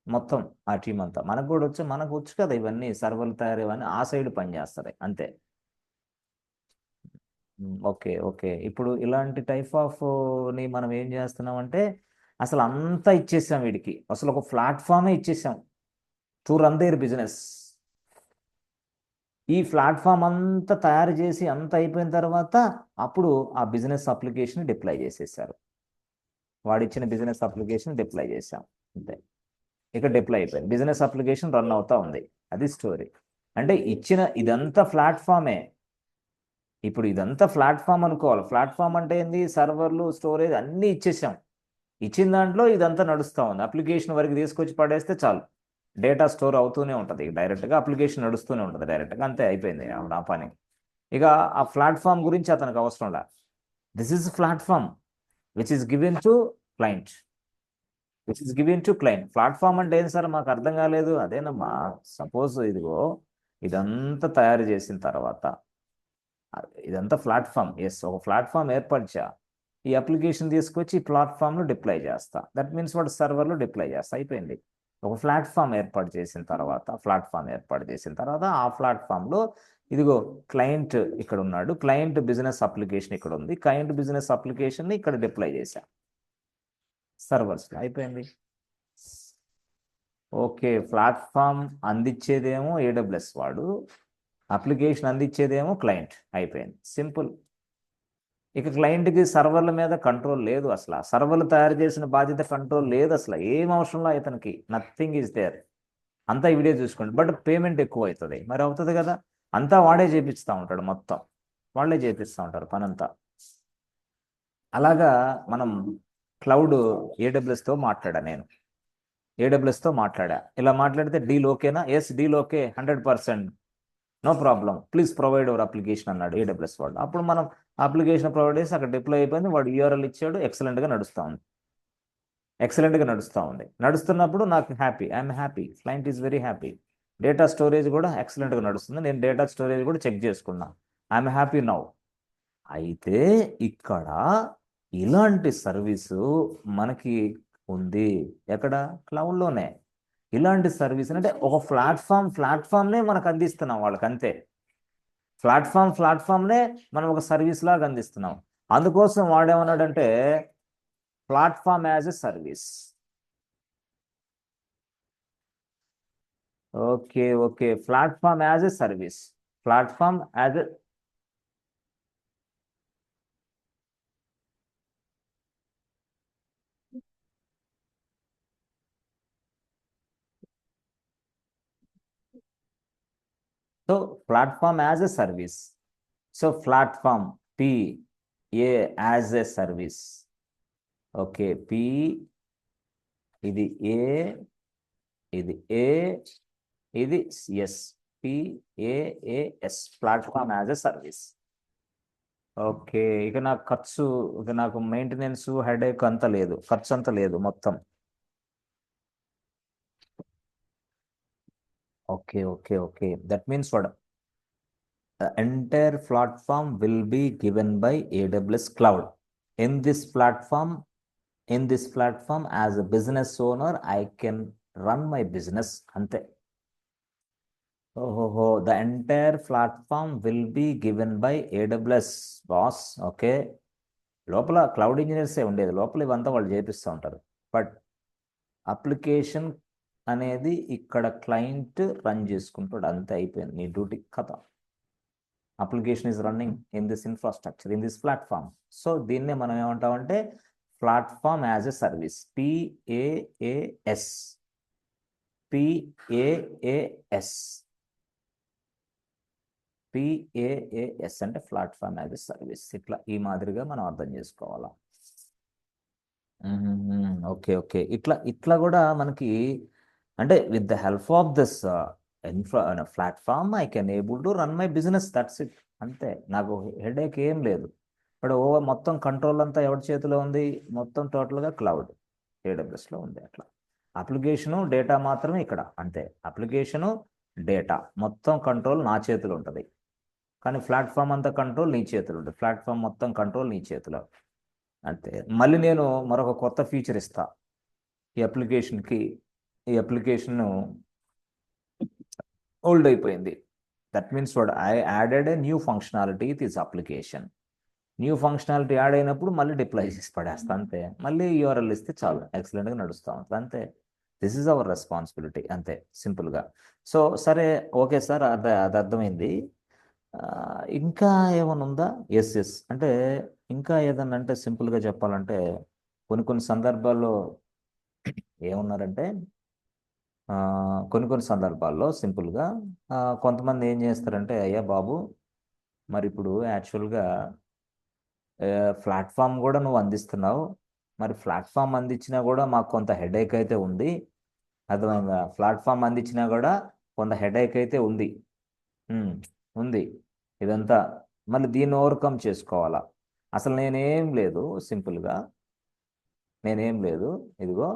A: మొత్తం. ఆ టీం అంతా మనకు కూడా మనకు వచ్చు కదా ఇవన్నీ, సర్వర్లు తయారు ఇవన్నీ ఆ సైడ్ పనిచేస్తుంది అంతే. ఓకే ఓకే, ఇప్పుడు ఇలాంటి టైప్ ఆఫ్ ని మనం ఏం చేస్తున్నామంటే, అసలు అంతా ఇచ్చేసాం వీడికి, అసలు ఒక ప్లాట్ఫామే ఇచ్చేసాం టు రన్ దేర్ బిజినెస్. ఈ ప్లాట్ఫామ్ అంతా తయారు చేసి అంత అయిపోయిన తర్వాత, అప్పుడు ఆ బిజినెస్ అప్లికేషన్ డిప్లాయ్ చేసేసారు. వాడిచ్చిన బిజినెస్ అప్లికేషన్ డిప్లాయ్ చేసాం అంతే. ఇక డిప్లాయ్ అయిపోయింది, బిజినెస్ అప్లికేషన్ రన్ అవుతా ఉంది. అది స్టోరీ. అంటే ఇచ్చిన ఇదంతా ప్లాట్ఫామే. ఇప్పుడు ఇదంతా ప్లాట్ఫామ్ అనుకోవాలి. ప్లాట్ఫామ్ అంటే ఏంది, సర్వర్లు, స్టోరేజ్ అన్నీ ఇచ్చేసాం. ఇచ్చిన దాంట్లో ఇదంతా నడుస్తూ ఉంది. అప్లికేషన్ వరకు తీసుకొచ్చి పడేస్తే చాలు, డేటా స్టోర్ అవుతూనే ఉంటుంది డైరెక్ట్గా, అప్లికేషన్ నడుస్తూనే ఉంటుంది డైరెక్ట్గా, అంతే అయిపోయింది ఆ పని. ఇక ఆ ప్లాట్ఫామ్ గురించి అతనికి అవసరం లే. This is platform which is given to client, platform అంటే ఏంటి సార్, మాకు అర్థం కాలేదు. అదేనమ్మా, సపోజ్ ఇదిగో ఇదంతా తయారు చేసిన తర్వాత, ఇదంతా ప్లాట్ఫామ్. ఒక ప్లాట్ఫామ్ ఏర్పరిచా, ఈ అప్లికేషన్ తీసుకొచ్చి ఈ ప్లాట్ఫామ్లో డిప్లాయ్ చేస్తా, దట్ మీన్స్ వాడు సర్వర్లో డిప్లాయ్ చేస్తా, అయిపోయింది. ఒక ప్లాట్ఫామ్ ఏర్పాటు చేసిన తర్వాత, ఆ ప్లాట్ఫామ్లో ఇదిగో క్లయింట్ ఇక్కడ ఉన్నాడు, క్లయింట్ బిజినెస్ అప్లికేషన్ ఇక్కడ ఉంది, క్లయింట్ బిజినెస్ అప్లికేషన్ని ఇక్కడ డిప్లాయ్ చేశా సర్వర్స్లో, అయిపోయింది. ఓకే, ప్లాట్ఫామ్ అందించేదేమో AWS వాడు, అప్లికేషన్ అందించేదేమో క్లయింట్, అయిపోయింది, సింపుల్. ఇక క్లయింట్కి సర్వర్ల మీద కంట్రోల్ లేదు, అసలు సర్వర్లు తయారు చేసిన బాధ్యత, కంట్రోల్ లేదు, అసలు ఏం అవసరంలో ఇతనికి, నథింగ్ ఈజ్ దేర్. అంతా ఈ వీడియో చూసుకోండి. బట్ పేమెంట్ ఎక్కువ అవుతుంది, మరి అవుతుంది కదా, అంతా వాడే చేపిస్తూ ఉంటాడు, మొత్తం వాళ్ళే చేపిస్తూ ఉంటారు పనంతా. అలాగా మనం క్లౌడ్ AWSతో మాట్లాడా నేను, AWSతో మాట్లాడా. ఇలా మాట్లాడితే డీల్ ఓకేనా, yes deal okay, 100%, no problem, please provide our application అన్నాడు AWS వాడు. అప్పుడు మనం అప్లికేషన్ ప్రొవైడ్ చేసి అక్కడ డిప్లాయ్ అయిపోయింది, వాడు URL ఇచ్చాడు, ఎక్సలెంట్గా నడుస్తూ ఉంది. నడుస్తున్నప్పుడు నాకు happy, I'm happy, client is very happy. Data storage కూడా ఎక్సలెంట్గా నడుస్తుంది, నేను డేటా స్టోరేజ్ కూడా చెక్ చేసుకున్నా, ఐఎమ్ హ్యాపీ నౌ. అయితే ఇక్కడ ఇలాంటి సర్వీసు మనకి ఉంది ఎక్కడ? క్లౌడ్లోనే. ఇలాంటి సర్వీస్ అంటే ఒక ప్లాట్ఫామ్నే మనకు అందిస్తున్నాం వాళ్ళకి, అంతే. ప్లాట్ఫామ్నే మనం ఒక సర్వీస్ లాగా అందిస్తున్నాం. అందుకోసం వాడేమన్నాడంటే platform as a service. Okay, platform as a service. Platform as a so platform as a service. So platform P A as a service. Okay, P ఇది ఏ, ఇది ఏ, ఇది S. PaaS, platform as a service. Okay, ఇక నాకు ఖర్చు, ఇక నాకు maintenance headache అంత లేదు, ఖర్చు అంత లేదు మొత్తం. Okay, that means what? The entire platform will be given by AWS Cloud. In this platform, as a business owner, I can run my business. Ante. The entire platform will be given by AWS, boss. Okay. లోపల cloud ఇంజనీర్సే ఉండేది, లోపల ఇవంతా వాళ్ళు చేపిస్తూ ఉంటారు. But application అనేది ఇక్కడ client run చేసుకుంటాడు, అంతే, అయిపోయింది నీ డ్యూటీ కథ. Application is running in this infrastructure, in this platform. So దీన్నే మనం ఏమంటామంటే ప్లాట్ఫామ్ యాజ్ ఎ సర్వీస్. పిఏఏఎస్, పిఏఏఎస్, పిఏఏఎస్ అంటే ప్లాట్ఫామ్ యాజ్ ఎ సర్వీస్. ఇట్లా ఈ మాదిరిగా మనం అర్థం చేసుకోవాలా. ఓకే, ఇట్లా కూడా మనకి అంటే with the help of this platform I can able to run my business, that's it. అంతే, నాకు హెడేక్ ఏం లేదు. ఇప్పుడు మొత్తం కంట్రోల్ అంతా ఎవరి చేతిలో ఉంది? మొత్తం టోటల్గా క్లౌడ్ ఏడబ్ల్యూఎస్లో ఉంది. అట్లా అప్లికేషను డేటా మాత్రమే ఇక్కడ, అంతే. అప్లికేషను డేటా మొత్తం కంట్రోల్ నా చేతిలో ఉంటుంది, కానీ ప్లాట్ఫామ్ అంతా కంట్రోల్ నీ చేతిలో ఉంటుంది. ప్లాట్ఫామ్ మొత్తం కంట్రోల్ నీ చేతిలో, అంతే. మళ్ళీ నేను మరొక కొత్త ఫీచర్ ఇస్తా ఈ అప్లికేషన్కి. ఈ అప్లికేషన్ ఓల్డ్ అయిపోయింది. That means what? I added a new functionality this application. New functionality add అయినప్పుడు మళ్ళీ డిప్లాయ్ చేసి పడేస్తా, అంతే. మళ్ళీ యూఆర్ఎల్ ఇస్తే చాలు, ఎక్సలెంట్గా నడుస్తూ ఉంటుంది, అంతే. దిస్ ఈజ్ అవర్ రెస్పాన్సిబిలిటీ, అంతే, సింపుల్గా. సో సరే, ఓకే సార్, అది అర్థమైంది. ఇంకా ఏమైనా ఉందా? ఎస్ అంటే ఇంకా ఏదన్నా అంటే సింపుల్గా చెప్పాలంటే కొన్ని సందర్భాల్లో ఏమన్నారంటే కొన్ని సందర్భాల్లో సింపుల్గా కొంతమంది ఏం చేస్తారంటే, అయ్యా బాబు, మరి ఇప్పుడు యాక్చువల్గా ప్లాట్ఫామ్ కూడా నువ్వు అందిస్తున్నావు, మరి ప్లాట్ఫామ్ అందించినా కూడా మాకు కొంత హెడేక్ అయితే ఉంది. అర్థమైందా? ప్లాట్ఫామ్ అందించినా కూడా కొంత హెడేక్ అయితే ఉంది. ఉంది ఇదంతా, మళ్ళీ దీన్ని ఓవర్కమ్ చేసుకోవాలా. అసలు నేనేం లేదు, సింపుల్గా నేనేం లేదు, ఇదిగో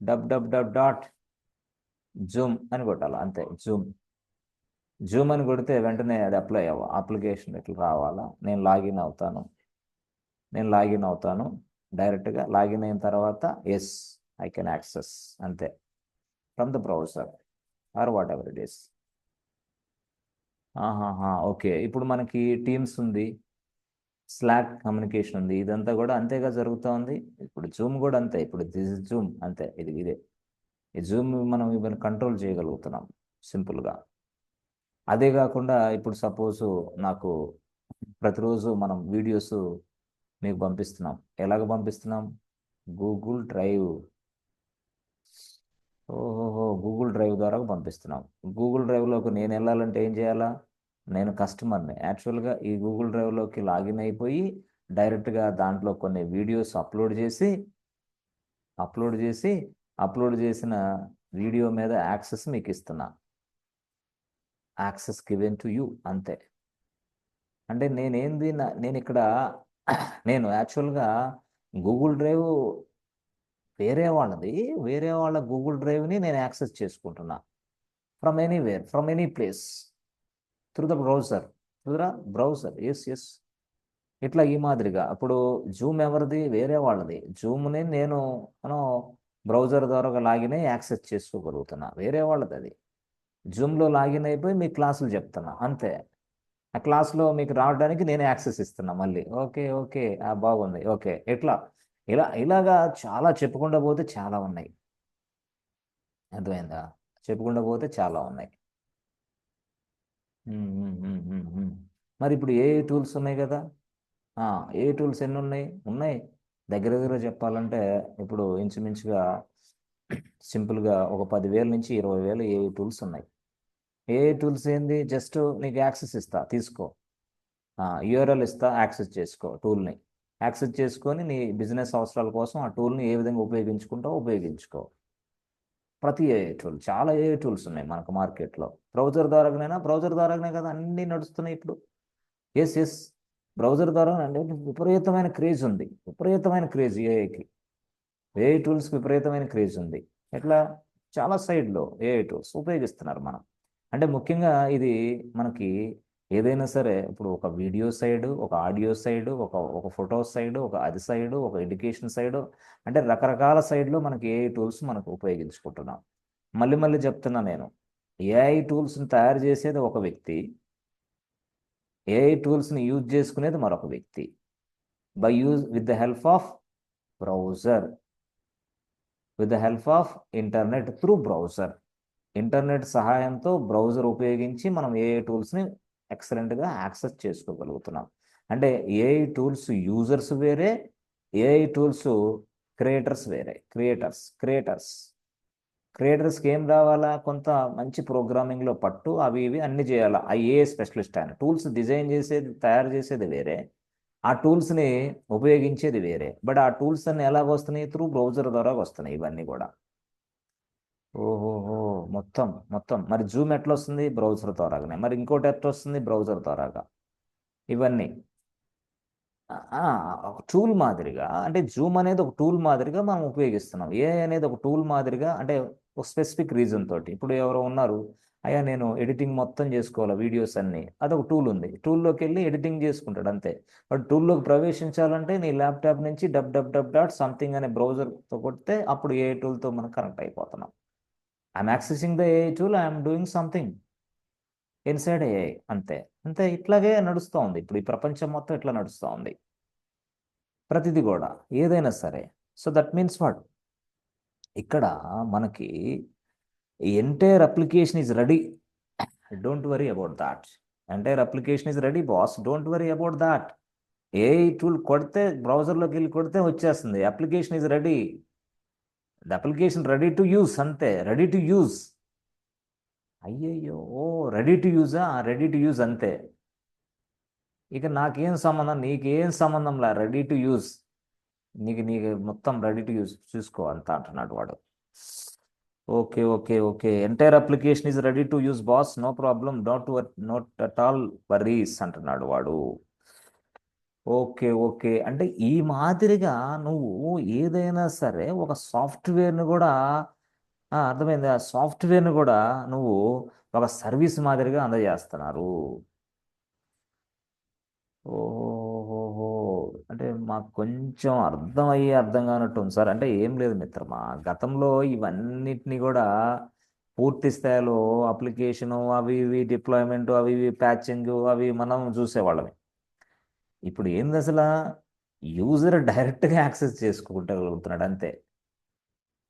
A: www.zoom అని కొట్టాలి, అంతే. జూమ్ అని కొడితే వెంటనే అది అప్లై అప్లికేషన్ ఇట్లా రావాలా. నేను లాగిన్ అవుతాను డైరెక్ట్గా. లాగిన్ అయిన తర్వాత ఎస్, ఐ కెన్ యాక్సెస్, అంతే, from the browser or whatever it is. Okay, ఇప్పుడు మనకి టీమ్స్ ఉంది, స్లాక్ కమ్యూనికేషన్ ఉంది, ఇదంతా కూడా అంతేగా జరుగుతూ ఉంది. ఇప్పుడు జూమ్ కూడా అంతే. ఇప్పుడు దిస్ ఇస్ జూమ్, అంతే. ఇదే ఈ జూమ్ మనం ఇవన్నీ కంట్రోల్ చేయగలుగుతున్నాం సింపుల్గా. అదే కాకుండా ఇప్పుడు సపోజు నాకు ప్రతిరోజు మనం వీడియోస్ మీకు పంపిస్తున్నాం. ఎలాగ పంపిస్తున్నాం? Google drive. గూగుల్ డ్రైవ్ ద్వారా పంపిస్తున్నాం. గూగుల్ డ్రైవ్లోకి నేను వెళ్ళాలంటే ఏం చేయాలా? నేను కస్టమర్ని. యాక్చువల్గా ఈ గూగుల్ డ్రైవ్లోకి లాగిన్ అయిపోయి డైరెక్ట్గా దాంట్లో కొన్ని వీడియోస్ అప్లోడ్ చేసిన వీడియో మీద యాక్సెస్ మీకు ఇస్తున్నా. యాక్సెస్ గివెన్ టు యూ, అంతే. అంటే నేను ఇక్కడ నేను యాక్చువల్గా గూగుల్ డ్రైవ్ వేరే వాళ్ళ గూగుల్ డ్రైవ్ని నేను యాక్సెస్ చేసుకుంటున్నా from anywhere, from any place, through the browser. Yes ఇట్లా ఈ మాదిరిగా ఇప్పుడు జూమ్ ఎవరిది? వేరే వాళ్ళది. జూమ్ని నేను మనం బ్రౌజర్ ద్వారా లాగిన్ అయ్యి యాక్సెస్ చేసుకోగలుగుతున్నా, వేరే వాళ్ళది అది. జూమ్లో లాగిన్ అయిపోయి మీకు క్లాసులు చెప్తున్నా అంతే. ఆ క్లాస్లో మీకు రావడానికి నేను యాక్సెస్ ఇస్తున్నా మళ్ళీ. ఓకే ఓకే, బాగుంది, ఓకే. ఇలాగా చాలా చెప్పుకుంటూ పోతే చాలా ఉన్నాయి. అర్థమైందా? చెప్పుకుంటూ పోతే చాలా ఉన్నాయి. ఉమ్, ఉమ్, ఉమ్, ఉమ్, ఉమ్. మరి ఇప్పుడు ఏ టూల్స్ ఉన్నాయి కదా. ఏ టూల్స్ ఎన్ని ఉన్నాయి? ఉన్నాయి. దగ్గర దగ్గర చెప్పాలంటే ఇప్పుడు ఇంచుమించుగా సింపుల్గా ఒక 10,000 నుంచి 20,000 ఏ టూల్స్ ఉన్నాయి. ఏ టూల్స్ ఏంది? జస్ట్ నీకు యాక్సెస్ ఇస్తా, తీసుకో. యూఆర్ఎల్ ఇస్తా, యాక్సెస్ చేసుకో టూల్ని. యాక్సెస్ చేసుకొని నీ బిజినెస్ అవసరాల కోసం ఆ టూల్ని ఏ విధంగా ఉపయోగించుకుంటావో ఉపయోగించుకో. ప్రతి ఏఐ టూల్, చాలా ఏఐ టూల్స్ ఉన్నాయి మనకు మార్కెట్లో. బ్రౌజర్ ద్వారానే కదా అన్నీ నడుస్తున్నాయి ఇప్పుడు. ఎస్ ఎస్, బ్రౌజర్ ద్వారా అంటే విపరీతమైన క్రేజ్ ఉంది, విపరీతమైన క్రేజ్ ఏఐకి. ఏఐ టూల్స్ విపరీతమైన క్రేజ్ ఉంది. ఎట్లా? చాలా సైడ్లో ఏఐ టూల్స్ ఉపయోగిస్తున్నారు మనం. అంటే ముఖ్యంగా ఇది మనకి ఏదైనా సరే ఇప్పుడు ఒక వీడియో సైడు, ఒక ఆడియో సైడు, ఒక ఒక ఫోటో సైడు, ఒక అది సైడు, ఒక ఎడ్యుకేషన్ సైడు, అంటే రకరకాల సైడ్లో మనకి ఏఐ టూల్స్ మనకు ఉపయోగించుకుంటున్నాం. మళ్ళీ మళ్ళీ చెప్తున్నా నేను, ఏఐ టూల్స్ని తయారు చేసేది ఒక వ్యక్తి, ఏఐ టూల్స్ని యూజ్ చేసుకునేది మరొక వ్యక్తి. With the help of browser, with the help of internet through browser. Internet సహాయంతో బ్రౌజర్ ఉపయోగించి మనం ఏఐ టూల్స్ని ఎక్సలెంట్గా యాక్సెస్ చేసుకోగలుగుతున్నాం. అంటే ఏఐ టూల్స్ యూజర్స్ వేరే, ఏఐ టూల్స్ క్రియేటర్స్ వేరే. క్రియేటర్స్కి ఏం రావాలా? కొంత మంచి ప్రోగ్రామింగ్లో పట్టు, అవి ఇవి అన్ని చేయాలా. ఐఏ స్పెషలిస్ట్ ఆయన. టూల్స్ డిజైన్ చేసేది, తయారు చేసేది వేరే, ఆ టూల్స్ని ఉపయోగించేది వేరే. బట్ ఆ టూల్స్ అన్ని ఎలాగ వస్తున్నాయి? త్రూ బ్రౌజర్ ద్వారా వస్తున్నాయి ఇవన్నీ కూడా. ఓహోహో, మొత్తం మొత్తం. మరి జూమ్ ఎట్లా వస్తుంది? బ్రౌజర్ ద్వారాగానే. మరి ఇంకోటి ఎట్లా వస్తుంది? బ్రౌజర్ ద్వారాగా. ఇవన్నీ ఒక టూల్ మాదిరిగా, అంటే జూమ్ అనేది ఒక టూల్ మాదిరిగా మనం ఉపయోగిస్తున్నాం. ఏ అనేది ఒక టూల్ మాదిరిగా, అంటే ఒక స్పెసిఫిక్ రీజన్ తోటి. ఇప్పుడు ఎవరో ఉన్నారు, అయ్యా నేను ఎడిటింగ్ మొత్తం చేసుకోవాలి వీడియోస్ అన్ని, అదొక టూల్ ఉంది, టూల్లోకి వెళ్ళి ఎడిటింగ్ చేసుకుంటాడు అంతే. బట్ టూల్లోకి ప్రవేశించాలంటే నీ ల్యాప్టాప్ నుంచి dub dub dub dot something అనే బ్రౌజర్తో కొడితే అప్పుడు ఏ టూల్తో మనం కనెక్ట్ అయిపోతున్నాం. I'm accessing the AI tool, I'm doing something inside AI. అంతే అంతే. ఇట్లాగే నడుస్తూ ఉంది ఇప్పుడు ఈ ప్రపంచం మొత్తం, ఇట్లా నడుస్తూ ఉంది ప్రతిదీ కూడా, ఏదైనా సరే. So that means what? ఇక్కడ మనకి entire application is ready, don't worry about that. Entire application is ready boss, don't worry about that. AI tool కొడితే, బ్రౌజర్లోకి వెళ్ళి కొడితే వచ్చేస్తుంది, application is ready. The application ready to use, అంతే. Ready to use. అయ్యయ్యో, ఓ రెడీ టు యూజా? Ready to use అంతే. ఇక నాకేం సంబంధం, నీకేం సంబంధంలా, రెడీ టు యూజ్. నీకు నీకు మొత్తం రెడీ టు యూజ్, చూసుకో అంత అంటున్నాడు వాడు. Okay okay okay, entire application is ready to use boss, no problem, not at all worries అంటున్నాడు వాడు. ఓకే ఓకే, అంటే ఈ మాదిరిగా నువ్వు ఏదైనా సరే ఒక సాఫ్ట్వేర్ని కూడా, అర్థమైంది, ఆ సాఫ్ట్వేర్ని కూడా నువ్వు ఒక సర్వీస్ మాదిరిగా అందజేస్తున్నారు. ఓహోహో, అంటే మాకు కొంచెం అర్థం కానట్టు ఉంది సార్. అంటే ఏం లేదు మిత్రమా, గతంలో ఇవన్నిటిని కూడా పూర్తి స్థాయిలో అప్లికేషను అవి ఇవి డిప్లాయ్మెంట్, అవి ఇవి ప్యాచింగ్, అవి మనం చూసేవాళ్ళమే. ఇప్పుడు ఏంది అసలు? యూజర్ డైరెక్ట్గా యాక్సెస్ చేసుకుంటగలుగుతున్నాడు అంతే.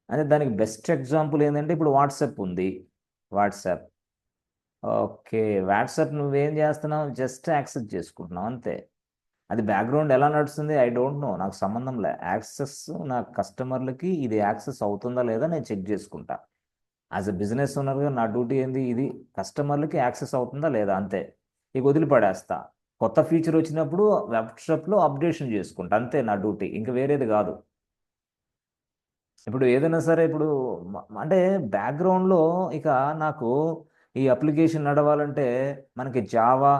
A: అంటే దానికి బెస్ట్ ఎగ్జాంపుల్ ఏంటంటే ఇప్పుడు వాట్సాప్ ఉంది. WhatsApp, okay. వాట్సాప్ నువ్వేం చేస్తున్నావు? జస్ట్ యాక్సెస్ చేసుకుంటున్నావు అంతే. అది బ్యాక్గ్రౌండ్ ఎలా నడుస్తుంది? ఐ డోంట్ నో, నాకు సంబంధం లే. యాక్సెస్ నా కస్టమర్లకి ఇది యాక్సెస్ అవుతుందా లేదా నేను చెక్ చేసుకుంటా. యాజ్ ఎ బిజినెస్ ఓనర్గా నా డ్యూటీ ఏంది? ఇది కస్టమర్లకి యాక్సెస్ అవుతుందా లేదా అంతే. ఇక వదిలిపడేస్తా. కొత్త ఫీచర్ వచ్చినప్పుడు వాట్సాప్లో అప్డేషన్ చేసుకుంటా, అంతే నా డ్యూటీ, ఇంకా వేరేది కాదు. ఇప్పుడు ఏదైనా సరే ఇప్పుడు అంటే బ్యాక్గ్రౌండ్లో ఇక నాకు ఈ అప్లికేషన్ నడవాలంటే మనకి జావా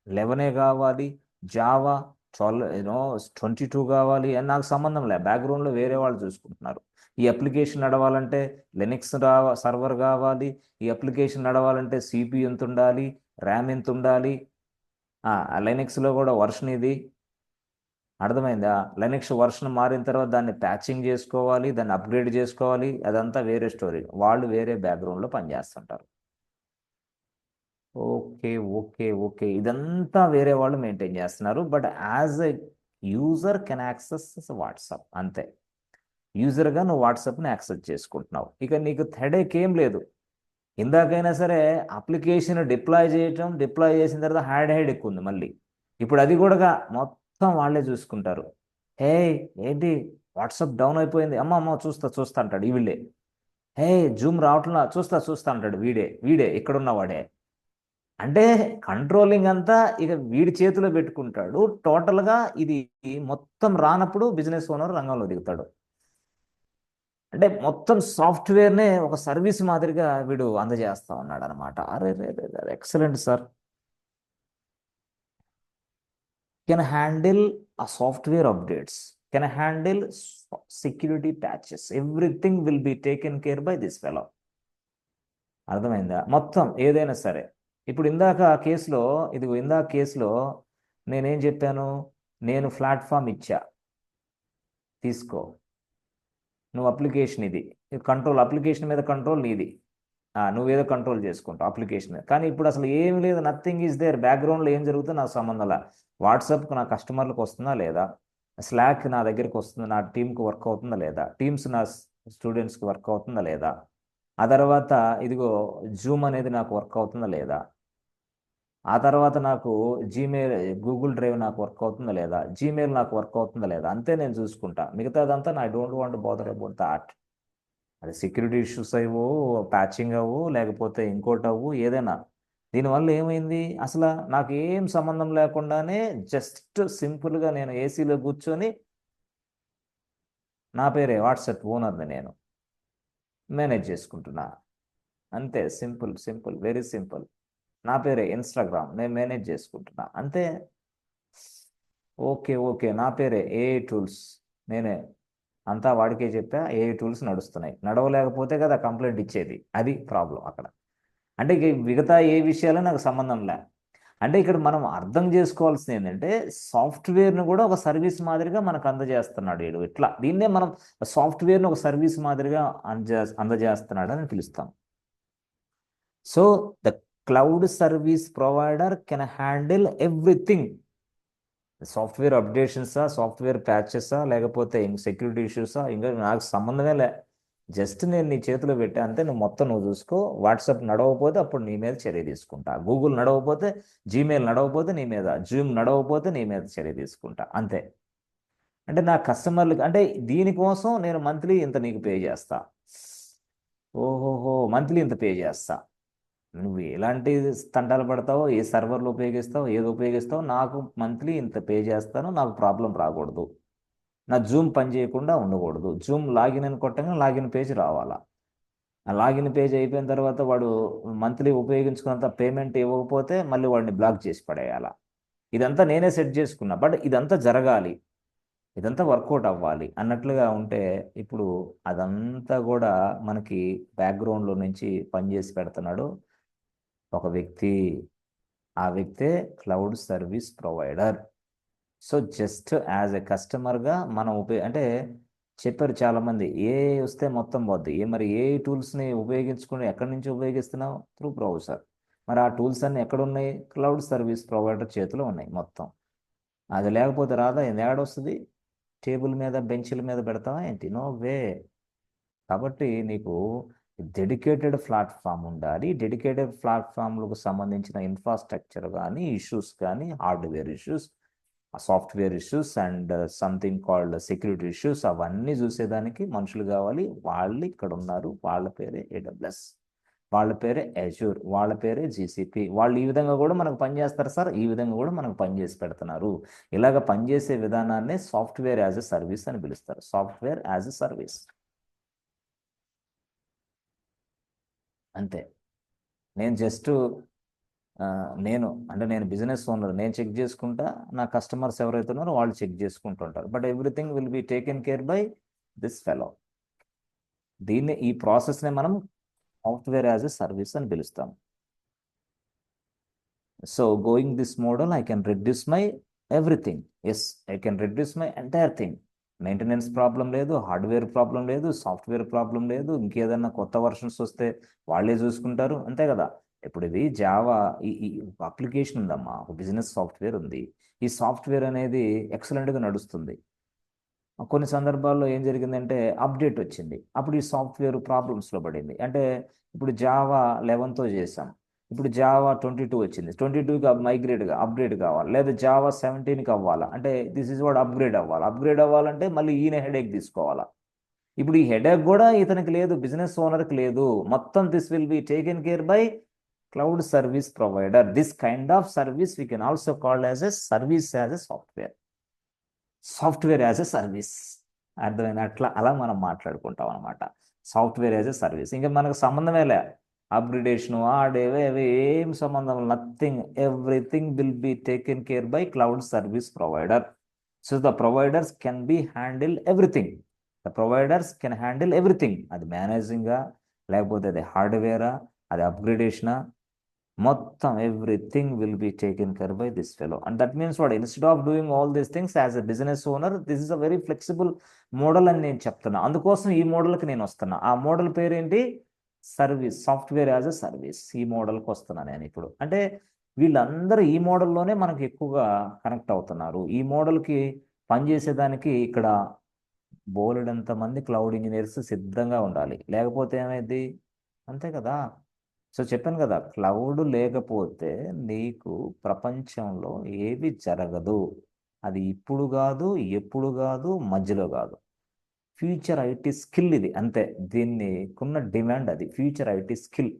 A: 11 కావాలి, జావా 22 కావాలి అని నాకు సంబంధం లే. బ్యాక్గ్రౌండ్లో వేరే వాళ్ళు చూసుకుంటున్నారు. ఈ అప్లికేషన్ నడవాలంటే లినక్స్ సర్వర్ కావాలి, ఈ అప్లికేషన్ నడవాలంటే సిపియు ఎంత ఉండాలి, ర్యామ్ ఎంత ఉండాలి, లైనక్స్లో కూడా వర్షన్ ఇది, అర్థమైందా? లైనక్స్ వర్షన్ మారిన తర్వాత దాన్ని ప్యాచింగ్ చేసుకోవాలి, దాన్ని అప్గ్రేడ్ చేసుకోవాలి, అదంతా వేరే స్టోరీ. వాళ్ళు వేరే బ్యాక్గ్రౌండ్లో పనిచేస్తుంటారు. ఓకే, ఓకే, ఓకే, ఇదంతా వేరే వాళ్ళు మెయింటైన్ చేస్తున్నారు. But as a user can access WhatsApp, అంతే. యూజర్గా నువ్వు వాట్సాప్ని యాక్సెస్ చేసుకుంటున్నావు. ఇక నీకు హెడేక్ ఏం లేదు. ఇందాకైనా సరే అప్లికేషన్ డిప్లాయ్ చేసిన తర్వాత హెడేక్ ఉంది మళ్ళీ. ఇప్పుడు అది కూడా మొత్తం వాళ్ళే చూసుకుంటారు. హే, ఏంటి వాట్సాప్ డౌన్ అయిపోయింది, అమ్మ అమ్మ చూస్తా చూస్తా అంటాడు ఈ వీళ్ళే. హే, జూమ్ రావట్లా, చూస్తా చూస్తా అంటాడు వీడే వీడే ఇక్కడున్నవాడే. అంటే కంట్రోలింగ్ అంతా ఇక వీడి చేతిలో పెట్టుకుంటాడు. టోటల్గా ఇది మొత్తం రానప్పుడు బిజినెస్ ఓనర్ రంగంలో దిగుతాడు. అంటే మొత్తం సాఫ్ట్వేర్నే ఒక సర్వీస్ మాదిరిగా వీడు అందజేస్తా ఉన్నాడు అనమాట. అరే రే ఎక్సలెంట్ సార్. కెన్ హ్యాండిల్ ఆ software updates, can handle security patches, everything will be taken care by this fellow. అర్థమైందా? మొత్తం ఏదైనా సరే. ఇప్పుడు ఇందాక కేసులో నేనేం చెప్పాను? నేను ప్లాట్ఫామ్ ఇచ్చా, తీసుకో, నువ్వు అప్లికేషన్ ఇది కంట్రోల్, అప్లికేషన్ మీద కంట్రోల్ నీది. నువ్వేదో కంట్రోల్ చేసుకుంటావు అప్లికేషన్ మీద. కానీ ఇప్పుడు అసలు ఏం లేదు, నథింగ్ ఈజ్ దేర్. బ్యాక్గ్రౌండ్లో ఏం జరుగుతుందో నాకు సంబంధంలా. వాట్సాప్కి నా కస్టమర్లకు వస్తుందా లేదా, స్లాక్ నా దగ్గరికి వస్తుందా, నా టీంకి వర్క్ అవుతుందా లేదా, టీమ్స్ నా స్టూడెంట్స్కి వర్క్ అవుతుందా లేదా, ఆ తర్వాత ఇదిగో జూమ్ అనేది నాకు వర్క్ అవుతుందా లేదా, ఆ తర్వాత నాకు జీమెయిల్, గూగుల్ డ్రైవ్ నాకు వర్క్ అవుతుందా లేదా, జీమెయిల్ నాకు వర్క్ అవుతుందా లేదా, అంతే నేను చూసుకుంటా. మిగతాదంతా I don't want bother about that. అది సెక్యూరిటీ ఇష్యూస్ అవ్వు, ప్యాచింగ్ అవ్వు, లేకపోతే ఇంకోటి అవ్వు, ఏదైనా. దీనివల్ల ఏమైంది అసలు? నాకు ఏం సంబంధం లేకుండానే జస్ట్ సింపుల్గా నేను ఏసీలో కూర్చొని, నా పేరే వాట్సాప్ ఓనర్ని, నేను మేనేజ్ చేసుకుంటున్నా. అంతే, సింపుల్ సింపుల్, వెరీ సింపుల్. నా పేరే ఇన్స్టాగ్రామ్, నేను మేనేజ్ చేసుకుంటున్నా, అంతే. ఓకే, ఓకే, నా పేరే ఏఐ టూల్స్, నేనే అంతా వాడికే చెప్పా. ఏఐ టూల్స్ నడుస్తున్నాయి. నడవలేకపోతే కదా కంప్లైంట్ ఇచ్చేది, అది ప్రాబ్లం అక్కడ. అంటే ఇక మిగతా ఏ విషయాలు నాకు సంబంధం లే. అంటే ఇక్కడ మనం అర్థం చేసుకోవాల్సింది ఏంటంటే, సాఫ్ట్వేర్ను కూడా ఒక సర్వీస్ మాదిరిగా మనకు అందజేస్తున్నాడు వీడు. ఇట్లా దీన్నే మనం సాఫ్ట్వేర్ను ఒక సర్వీస్ మాదిరిగా అందజేస్తున్నాడు అని పిలుస్తాం. So the cloud service provider can handle everything. Software అప్డేషన్సా, సాఫ్ట్వేర్ ప్యాచెసా, లేకపోతే సెక్యూరిటీ ఇష్యూసా, ఇంకా నాకు సంబంధమే లే. జస్ట్ నేను నీ చేతిలో పెట్టా అంతే, నువ్వు మొత్తం నువ్వు చూసుకో. వాట్సాప్ నడవకపోతే అప్పుడు నీ మీద చర్య తీసుకుంటా, గూగుల్ నడవకపోతే, జీమెయిల్ నడవకపోతే నీ మీద, జూమ్ నడవకపోతే నీ మీద చర్య తీసుకుంటా, అంతే. అంటే నా కస్టమర్లకి, అంటే దీనికోసం నేను మంత్లీ ఇంత నీకు పే చేస్తా. ఓహోహో, మంత్లీ ఇంత పే చేస్తా. నువ్వు ఎలాంటి తంటాలు పడతావో, ఏ సర్వర్లు ఉపయోగిస్తావు, ఏది ఉపయోగిస్తావు, నాకు మంత్లీ ఇంత పే చేస్తాను, నాకు ప్రాబ్లం రాకూడదు, నా జూమ్ పని చేయకుండా ఉండకూడదు, జూమ్ లాగిన్ అని కొట్టగానే లాగిన్ పేజ్ రావాలా, ఆ లాగిన్ పేజ్ అయిపోయిన తర్వాత వాడు మంత్లీ ఉపయోగించుకున్నంత పేమెంట్ ఇవ్వకపోతే మళ్ళీ వాడిని బ్లాక్ చేసి పడేయాలా. ఇదంతా నేనే సెట్ చేసుకున్నా. బట్ ఇదంతా జరగాలి, ఇదంతా వర్కౌట్ అవ్వాలి అన్నట్లుగా ఉంటే, ఇప్పుడు అదంతా కూడా మనకి బ్యాక్గ్రౌండ్లో నుంచి పనిచేసి పెడుతున్నాడు ఒక వ్యక్తి. ఆ వ్యక్తే cloud service provider. So just as a కస్టమర్గా మనం అంటే చెప్పారు చాలామంది, ఏ వస్తే మొత్తం పోద్ది. మరి ఏ టూల్స్ని ఉపయోగించుకుని ఎక్కడి నుంచి ఉపయోగిస్తున్నావు? Through browser. మరి ఆ టూల్స్ అన్నీ ఎక్కడ ఉన్నాయి? క్లౌడ్ సర్వీస్ ప్రొవైడర్ చేతిలో ఉన్నాయి మొత్తం. అది లేకపోతే రాదా? ఏడొస్తుంది? టేబుల్ మీద, బెంచ్ల మీద పెడతావా ఏంటి? No way. కాబట్టి నీకు డెడికేటెడ్ ప్లాట్ఫామ్ ఉండాలి. డెడికేటెడ్ ప్లాట్ఫామ్లకు సంబంధించిన ఇన్ఫ్రాస్ట్రక్చర్ కానీ, ఇష్యూస్ కానీ, hardware issues, software issues and something called security issues, అవన్నీ చూసేదానికి మనుషులు కావాలి. వాళ్ళు ఇక్కడ ఉన్నారు. వాళ్ళ పేరే AWS, వాళ్ళ పేరే అజూర్, వాళ్ళ పేరే GCP. వాళ్ళు ఈ విధంగా కూడా మనకు పనిచేస్తారు సార్, ఈ విధంగా కూడా మనకు పనిచేసి పెడుతున్నారు. ఇలాగ పనిచేసే విధానాన్ని సాఫ్ట్వేర్ యాజ్ ఎ సర్వీస్ అని పిలుస్తారు. సాఫ్ట్వేర్ యాజ్ ఎ సర్వీస్, అంతే. నేను జస్ట్ నేను బిజినెస్ ఓనర్, నేను చెక్ చేసుకుంటా. నా కస్టమర్స్ ఎవరైతే ఉన్నారో వాళ్ళు చెక్ చేసుకుంటుంటారు. But everything will be taken care by this fellow. ఈ ప్రాసెస్నే మనం సాఫ్ట్వేర్ యాజ్ ఎ సర్వీస్ అని పిలుస్తాం. So going this model, I can reduce my everything. Yes, I can reduce my entire thing. Maintenance problem లేదు, hardware problem లేదు, software problem లేదు, ఇంకేదన్నా కొత్త వర్షన్స్ వస్తే వాళ్ళే చూసుకుంటారు, అంతే కదా. ఇప్పుడు ఇది జావా, ఈ అప్లికేషన్ ఉందమ్మా, ఒక బిజినెస్ సాఫ్ట్వేర్ ఉంది. ఈ సాఫ్ట్వేర్ అనేది ఎక్సలెంట్గా నడుస్తుంది. కొన్ని సందర్భాల్లో ఏం జరిగిందంటే అప్డేట్ వచ్చింది, అప్పుడు ఈ సాఫ్ట్వేర్ ప్రాబ్లమ్స్లో పడింది. అంటే ఇప్పుడు జావా 11తో చేసాం, ఇప్పుడు జావా 22 వచ్చింది, 22కి అప్గ్రేడ్ కావాలి, లేదా జావా 17కి అవ్వాలా, అంటే దిస్ ఇస్ వాట్ అప్గ్రేడ్ అవ్వాలంటే మళ్ళీ ఈయన హెడేక్ తీసుకోవాలా. ఇప్పుడు ఈ హెడేక్ కూడా ఇతనికి లేదు, బిజినెస్ ఓనర్కి లేదు. మొత్తం this will be taken care by cloud service provider. This kind of service we can also called as a service, as a software as a service. అర్థమైంది? అలా మనం మాట్లాడుకుంటాం అనమాట. Software as a service. ఇంకా మనకు సంబంధమే లే, అప్గ్రేడేషను ఆడేవే అవి ఏం సంబంధం, nothing. Everything will be taken care by cloud service provider. So the providers can be handle everything. అది మేనేజింగా, లేకపోతే అది హార్డ్వేరా, అది అప్గ్రేడేషనా, మొత్తం everything will be taken care by this fellow. And that means what, instead of doing all these things as a business owner, this is a very flexible model అని నేను చెప్తున్నా. అందుకోసం ఈ మోడల్కి నేను వస్తున్నా. ఆ మోడల్ పేరేంటి? Service, software as a service. ఈ మోడల్కి వస్తున్నా నేను ఇప్పుడు. అంటే వీళ్ళందరూ ఈ మోడల్లోనే మనకు ఎక్కువగా కనెక్ట్ అవుతున్నారు. ఈ మోడల్కి పనిచేసేదానికి ఇక్కడ బోలెడంత మంది క్లౌడ్ ఇంజనీర్స్ సిద్ధంగా ఉండాలి, లేకపోతే ఏమైంది, అంతే కదా. సో చెప్పాను కదా, క్లౌడ్ లేకపోతే నీకు ప్రపంచంలో ఏది జరగదు. అది ఇప్పుడు కాదు, ఎప్పుడు కాదు, మధ్యలో కాదు. ఫ్యూచర్ ఐటీ స్కిల్ ఇది, అంతే. దీనికున్న డిమాండ్ అది, ఫ్యూచర్ ఐటీ స్కిల్.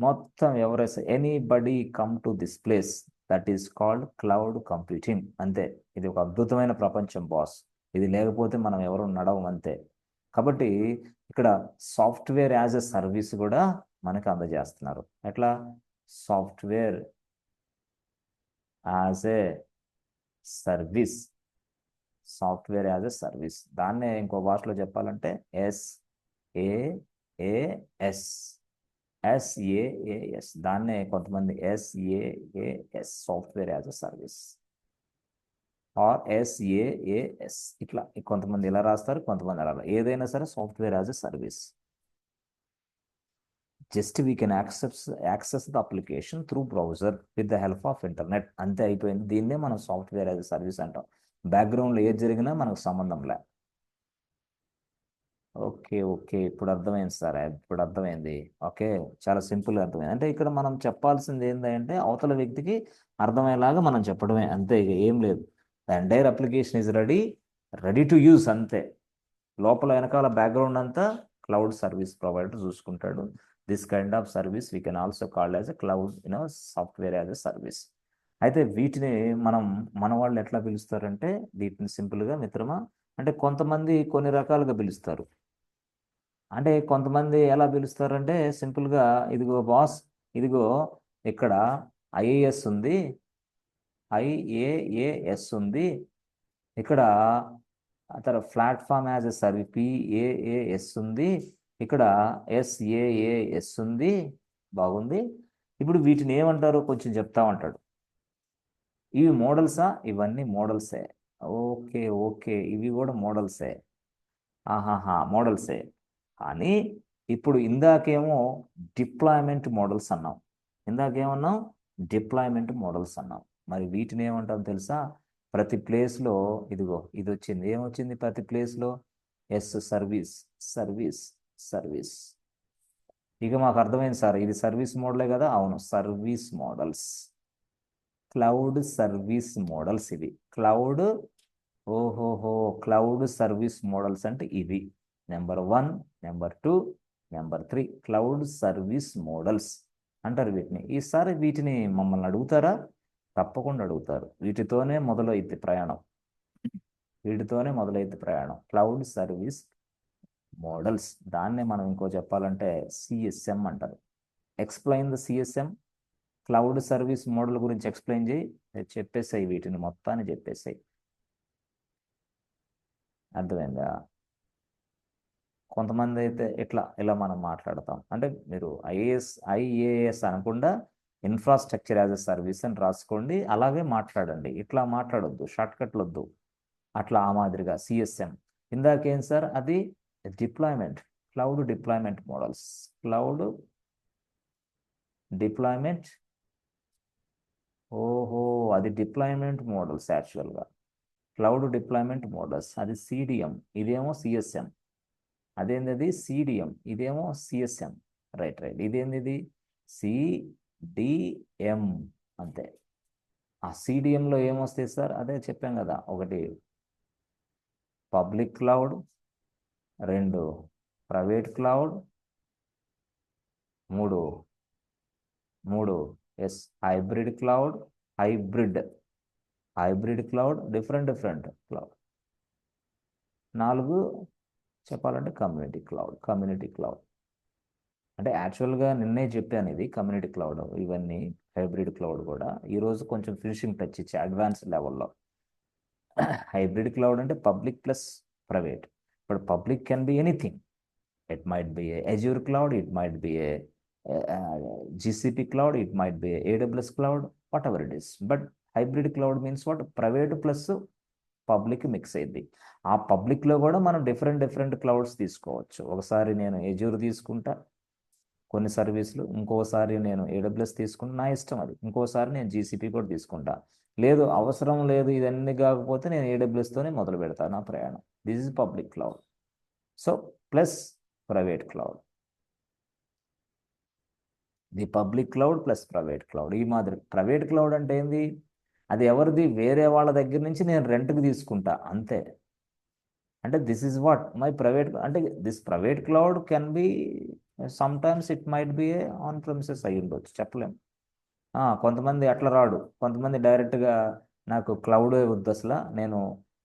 A: మొత్తం ఎవరైతే anybody come to this place, that is called cloud computing, అంతే. ఇది ఒక అద్భుతమైన ప్రపంచం బాస్. ఇది లేకపోతే మనం ఎవరు నడవం, అంతే. కాబట్టి ఇక్కడ సాఫ్ట్వేర్ యాజ్ ఎ సర్వీస్ కూడా మనకు అందజేస్తున్నారు. ఎట్లా? Software as a service. Software as a service, దాన్నే ఇంకో భాషలో చెప్పాలంటే SaaS. దాన్నే కొంతమంది SaaS, software as a service, or SaaS. ఇట్లా కొంతమంది ఇలా రాస్తారు, కొంతమంది అలా. ఏదైనా సరే software as a service. Just we can access the application through browser with the help of internet, అంతే, అయిపోయింది. దీన్నే మనం సాఫ్ట్వేర్ యాజ్ ఎ సర్వీస్ అంటాం. బ్యాక్గ్రౌండ్లో ఏది జరిగినా మనకు సంబంధం లే. ఓకే, ఓకే, ఇప్పుడు అర్థమైంది సార్, ఇప్పుడు అర్థమైంది. ఓకే, చాలా సింపుల్గా అర్థమైంది. అంటే ఇక్కడ మనం చెప్పాల్సింది ఏంటంటే అవతల వ్యక్తికి అర్థమయ్యేలాగా మనం చెప్పడమే, అంతే. ఇక ఏం లేదు. The entire application is ready to use, అంతే. లోపల వెనకాల బ్యాక్గ్రౌండ్ అంతా క్లౌడ్ సర్వీస్ ప్రొవైడర్ చూసుకుంటాడు. This kind of service we can also called as a cloud software as a service. అయితే వీటిని మన వాళ్ళు ఎట్లా పిలుస్తారంటే, వీటిని సింపుల్గా మిత్రమా, అంటే కొంతమంది కొన్ని రకాలుగా పిలుస్తారు. అంటే కొంతమంది ఎలా పిలుస్తారంటే సింపుల్గా, ఇదిగో బాస్, ఇదిగో ఇక్కడ ఐఏఎస్ ఉంది, IAAS ఉంది, ఇక్కడ platform as a service PaaS ఉంది, ఇక్కడ SaaS ఉంది. బాగుంది. ఇప్పుడు వీటిని ఏమంటారో కొంచెం చెప్తా ఉంటాడు. ఇవి మోడల్సా? ఇవన్నీ మోడల్సే. ఓకే, ఓకే, ఇవి కూడా మోడల్సే. ఆహాహా, మోడల్సే. కానీ ఇప్పుడు ఇందాకేమో డిప్లాయ్మెంట్ మోడల్స్ అన్నాం, ఇందాకేమన్నాం డిప్లాయ్మెంట్ మోడల్స్ అన్నాం. మరి వీటిని ఏమంటాం తెలుసా? ప్రతి ప్లేస్లో ఇదిగో ఇది వచ్చింది, ఏమొచ్చింది ప్రతి ప్లేస్లో? Service, service, service. ఇక మాకు అర్థమైంది సార్, ఇది సర్వీస్ మోడలే కదా. అవును, service models, cloud service models ఇవి. క్లౌడ్, ఓహోహో, క్లౌడ్ సర్వీస్ మోడల్స్ అంటే ఇవి. Number 1, number 2, number 3 cloud service models అంటారు వీటిని. ఈసారి వీటిని మమ్మల్ని అడుగుతారా? తప్పకుండా అడుగుతారు. వీటితోనే మొదలైద్ది ప్రయాణం, క్లౌడ్ సర్వీస్ మోడల్స్. దాన్నే మనం ఇంకో చెప్పాలంటే CSM అంటారు. Explain the CSM, cloud service model గురించి ఎక్స్ప్లెయిన్ చేయి. చెప్పేసాయి, వీటిని మొత్తాన్ని చెప్పేసాయి. అర్థమైందా? కొంతమంది అయితే ఇలా మనం మాట్లాడతాం. అంటే మీరు IAS అనకుండా ఇన్ఫ్రాస్ట్రక్చర్ యాజ్ ఎ సర్వీస్ అని రాసుకోండి, అలాగే మాట్లాడండి. ఇట్లా మాట్లాడొద్దు, షార్ట్ కట్లు వద్దు. అట్లా ఆ మాదిరిగా సిఎస్ఎం. ఇందాకేం సార్ అది deployment, cloud deployment models, cloud deployment. ఓహో, అది డిప్లాయ్మెంట్ మోడల్స్ యాక్చువల్గా, క్లౌడ్ డిప్లాయ్మెంట్ మోడల్స్. అది సిడిఎం, ఇదేమో సిఎస్ఎం. అదేంది సిడిఎం, ఇదేమో సిఎస్ఎం. Right right. ఇదేంది సిడిఎం. అంతే. ఆ సిడిఎంలో ఏమొస్తాయి సార్? అదే చెప్పాం కదా, ఒకటి పబ్లిక్ క్లౌడ్, రెండు ప్రైవేట్ క్లౌడ్, మూడు మూడు yes hybrid cloud, hybrid cloud, different cloud. నాలుగు చెప్పాలంటే కమ్యూనిటీ క్లౌడ్. అంటే యాక్చువల్గా నిన్నే చెప్పాను ఇది కమ్యూనిటీ క్లౌడ్, ఇవన్నీ హైబ్రిడ్ క్లౌడ్ కూడా. ఈరోజు కొంచెం ఫినిషింగ్ టచ్ ఇచ్చే అడ్వాన్స్ లెవెల్లో. హైబ్రిడ్ క్లౌడ్ అంటే public plus private. But public can be anything. It might be A Azure cloud, it might be A GCP cloud, it might be a AWS cloud, whatever it is. But hybrid cloud means what? Private plus public mix అయింది. ఆ పబ్లిక్లో కూడా మనం different clouds తీసుకోవచ్చు. ఒకసారి నేను Azure తీసుకుంటా కొన్ని సర్వీసులు, ఇంకోసారి నేను AWS తీసుకుంటా, నా ఇష్టం అది. ఇంకోసారి నేను GCP కూడా తీసుకుంటా. లేదు అవసరం లేదు ఇదన్నీ కాకపోతే నేను AWSతోనే మొదలు పెడతాను నా ప్రయాణం. This is public cloud. So plus private cloud, the public cloud plus private cloud. ఈ మాదిరి ప్రైవేట్ క్లౌడ్ అంటే ఏంది? అది ఎవరిది? వేరే వాళ్ళ దగ్గర నుంచి నేను రెంట్కి తీసుకుంటా అంతే. అంటే this is what my private. అంటే this private cloud can be sometimes it might be a on premises అయ్యి ఉండొచ్చు, చెప్పలేం. కొంతమంది అట్లా రాడు, కొంతమంది డైరెక్ట్గా నాకు క్లౌడే వద్దు అసలు, నేను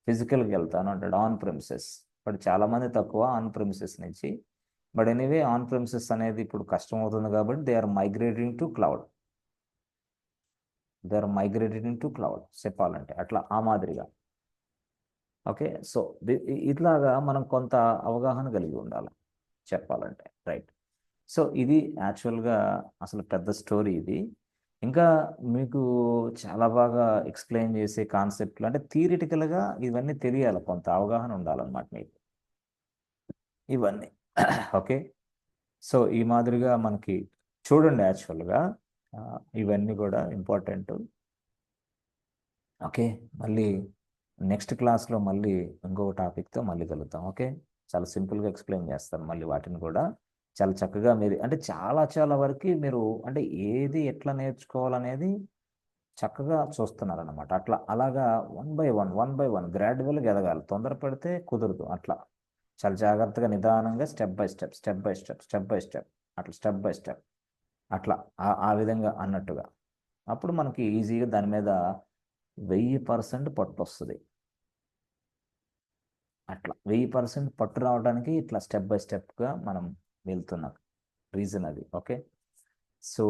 A: ఫిజికల్కి వెళ్తాను అంటాడు, ఆన్ ప్రెమిసెస్. బట్ చాలామంది తక్కువ ఆన్ ప్రెమిసెస్ నుంచి. బట్ ఎనీవే ఆన్ ప్రెమిసెస్ అనేది ఇప్పుడు కష్టం అవుతుంది కాబట్టి they are migrating to cloud. చెప్పాలంటే అట్లా ఆ మాదిరిగా. ఓకే, సో ఇట్లాగా మనం కొంత అవగాహన కలిగి ఉండాలి చెప్పాలంటే. రైట్. సో ఇది యాక్చువల్గా అసలు పెద్ద స్టోరీ ఇది. ఇంకా మీకు చాలా బాగా ఎక్స్ప్లెయిన్ చేసే కాన్సెప్ట్లు అంటే థియరిటికల్గా ఇవన్నీ తెలియాలి, కొంత అవగాహన ఉండాలన్నమాట మీకు ఇవన్నీ. ఓకే, సో ఈ మాదిరిగా మనకి చూడండి యాక్చువల్గా ఇవన్నీ కూడా ఇంపార్టెంట్. ఓకే, మళ్ళీ నెక్స్ట్ క్లాస్లో మళ్ళీ ఇంకో టాపిక్తో మళ్ళీ కలుద్దాం. ఓకే, చాలా సింపుల్గా ఎక్స్ప్లెయిన్ చేస్తాను మళ్ళీ వాటిని కూడా చాలా చక్కగా. మీరు అంటే చాలా వరకు మీరు అంటే ఏది ఎట్లా నేర్చుకోవాలనేది చక్కగా చూస్తున్నారన్నమాట. అలాగా వన్ బై వన్ గ్రాడ్యువల్గా ఎదగాలి. తొందరపడితే కుదరదు. అట్లా చాలా జాగ్రత్తగా నిదానంగా స్టెప్ బై స్టెప్ అట్లా స్టెప్ బై స్టెప్ అట్లా ఆ విధంగా అన్నట్టుగా. అప్పుడు మనకి ఈజీగా దాని మీద 1000% పట్టు వస్తుంది. అట్లా 1000% పట్టు రావడానికి ఇట్లా స్టెప్ బై స్టెప్గా మనం వెళ్తున్నాం. రీజన్ అది. Okay, so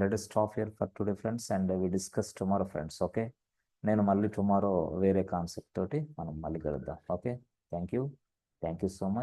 A: let us stop here for today friends and we discuss tomorrow friends. Okay, నేను మళ్ళీ టుమారో వేరే కాన్సెప్ట్ తోటి మనం మళ్ళీ కలుద్దాం. Okay, thank you so much.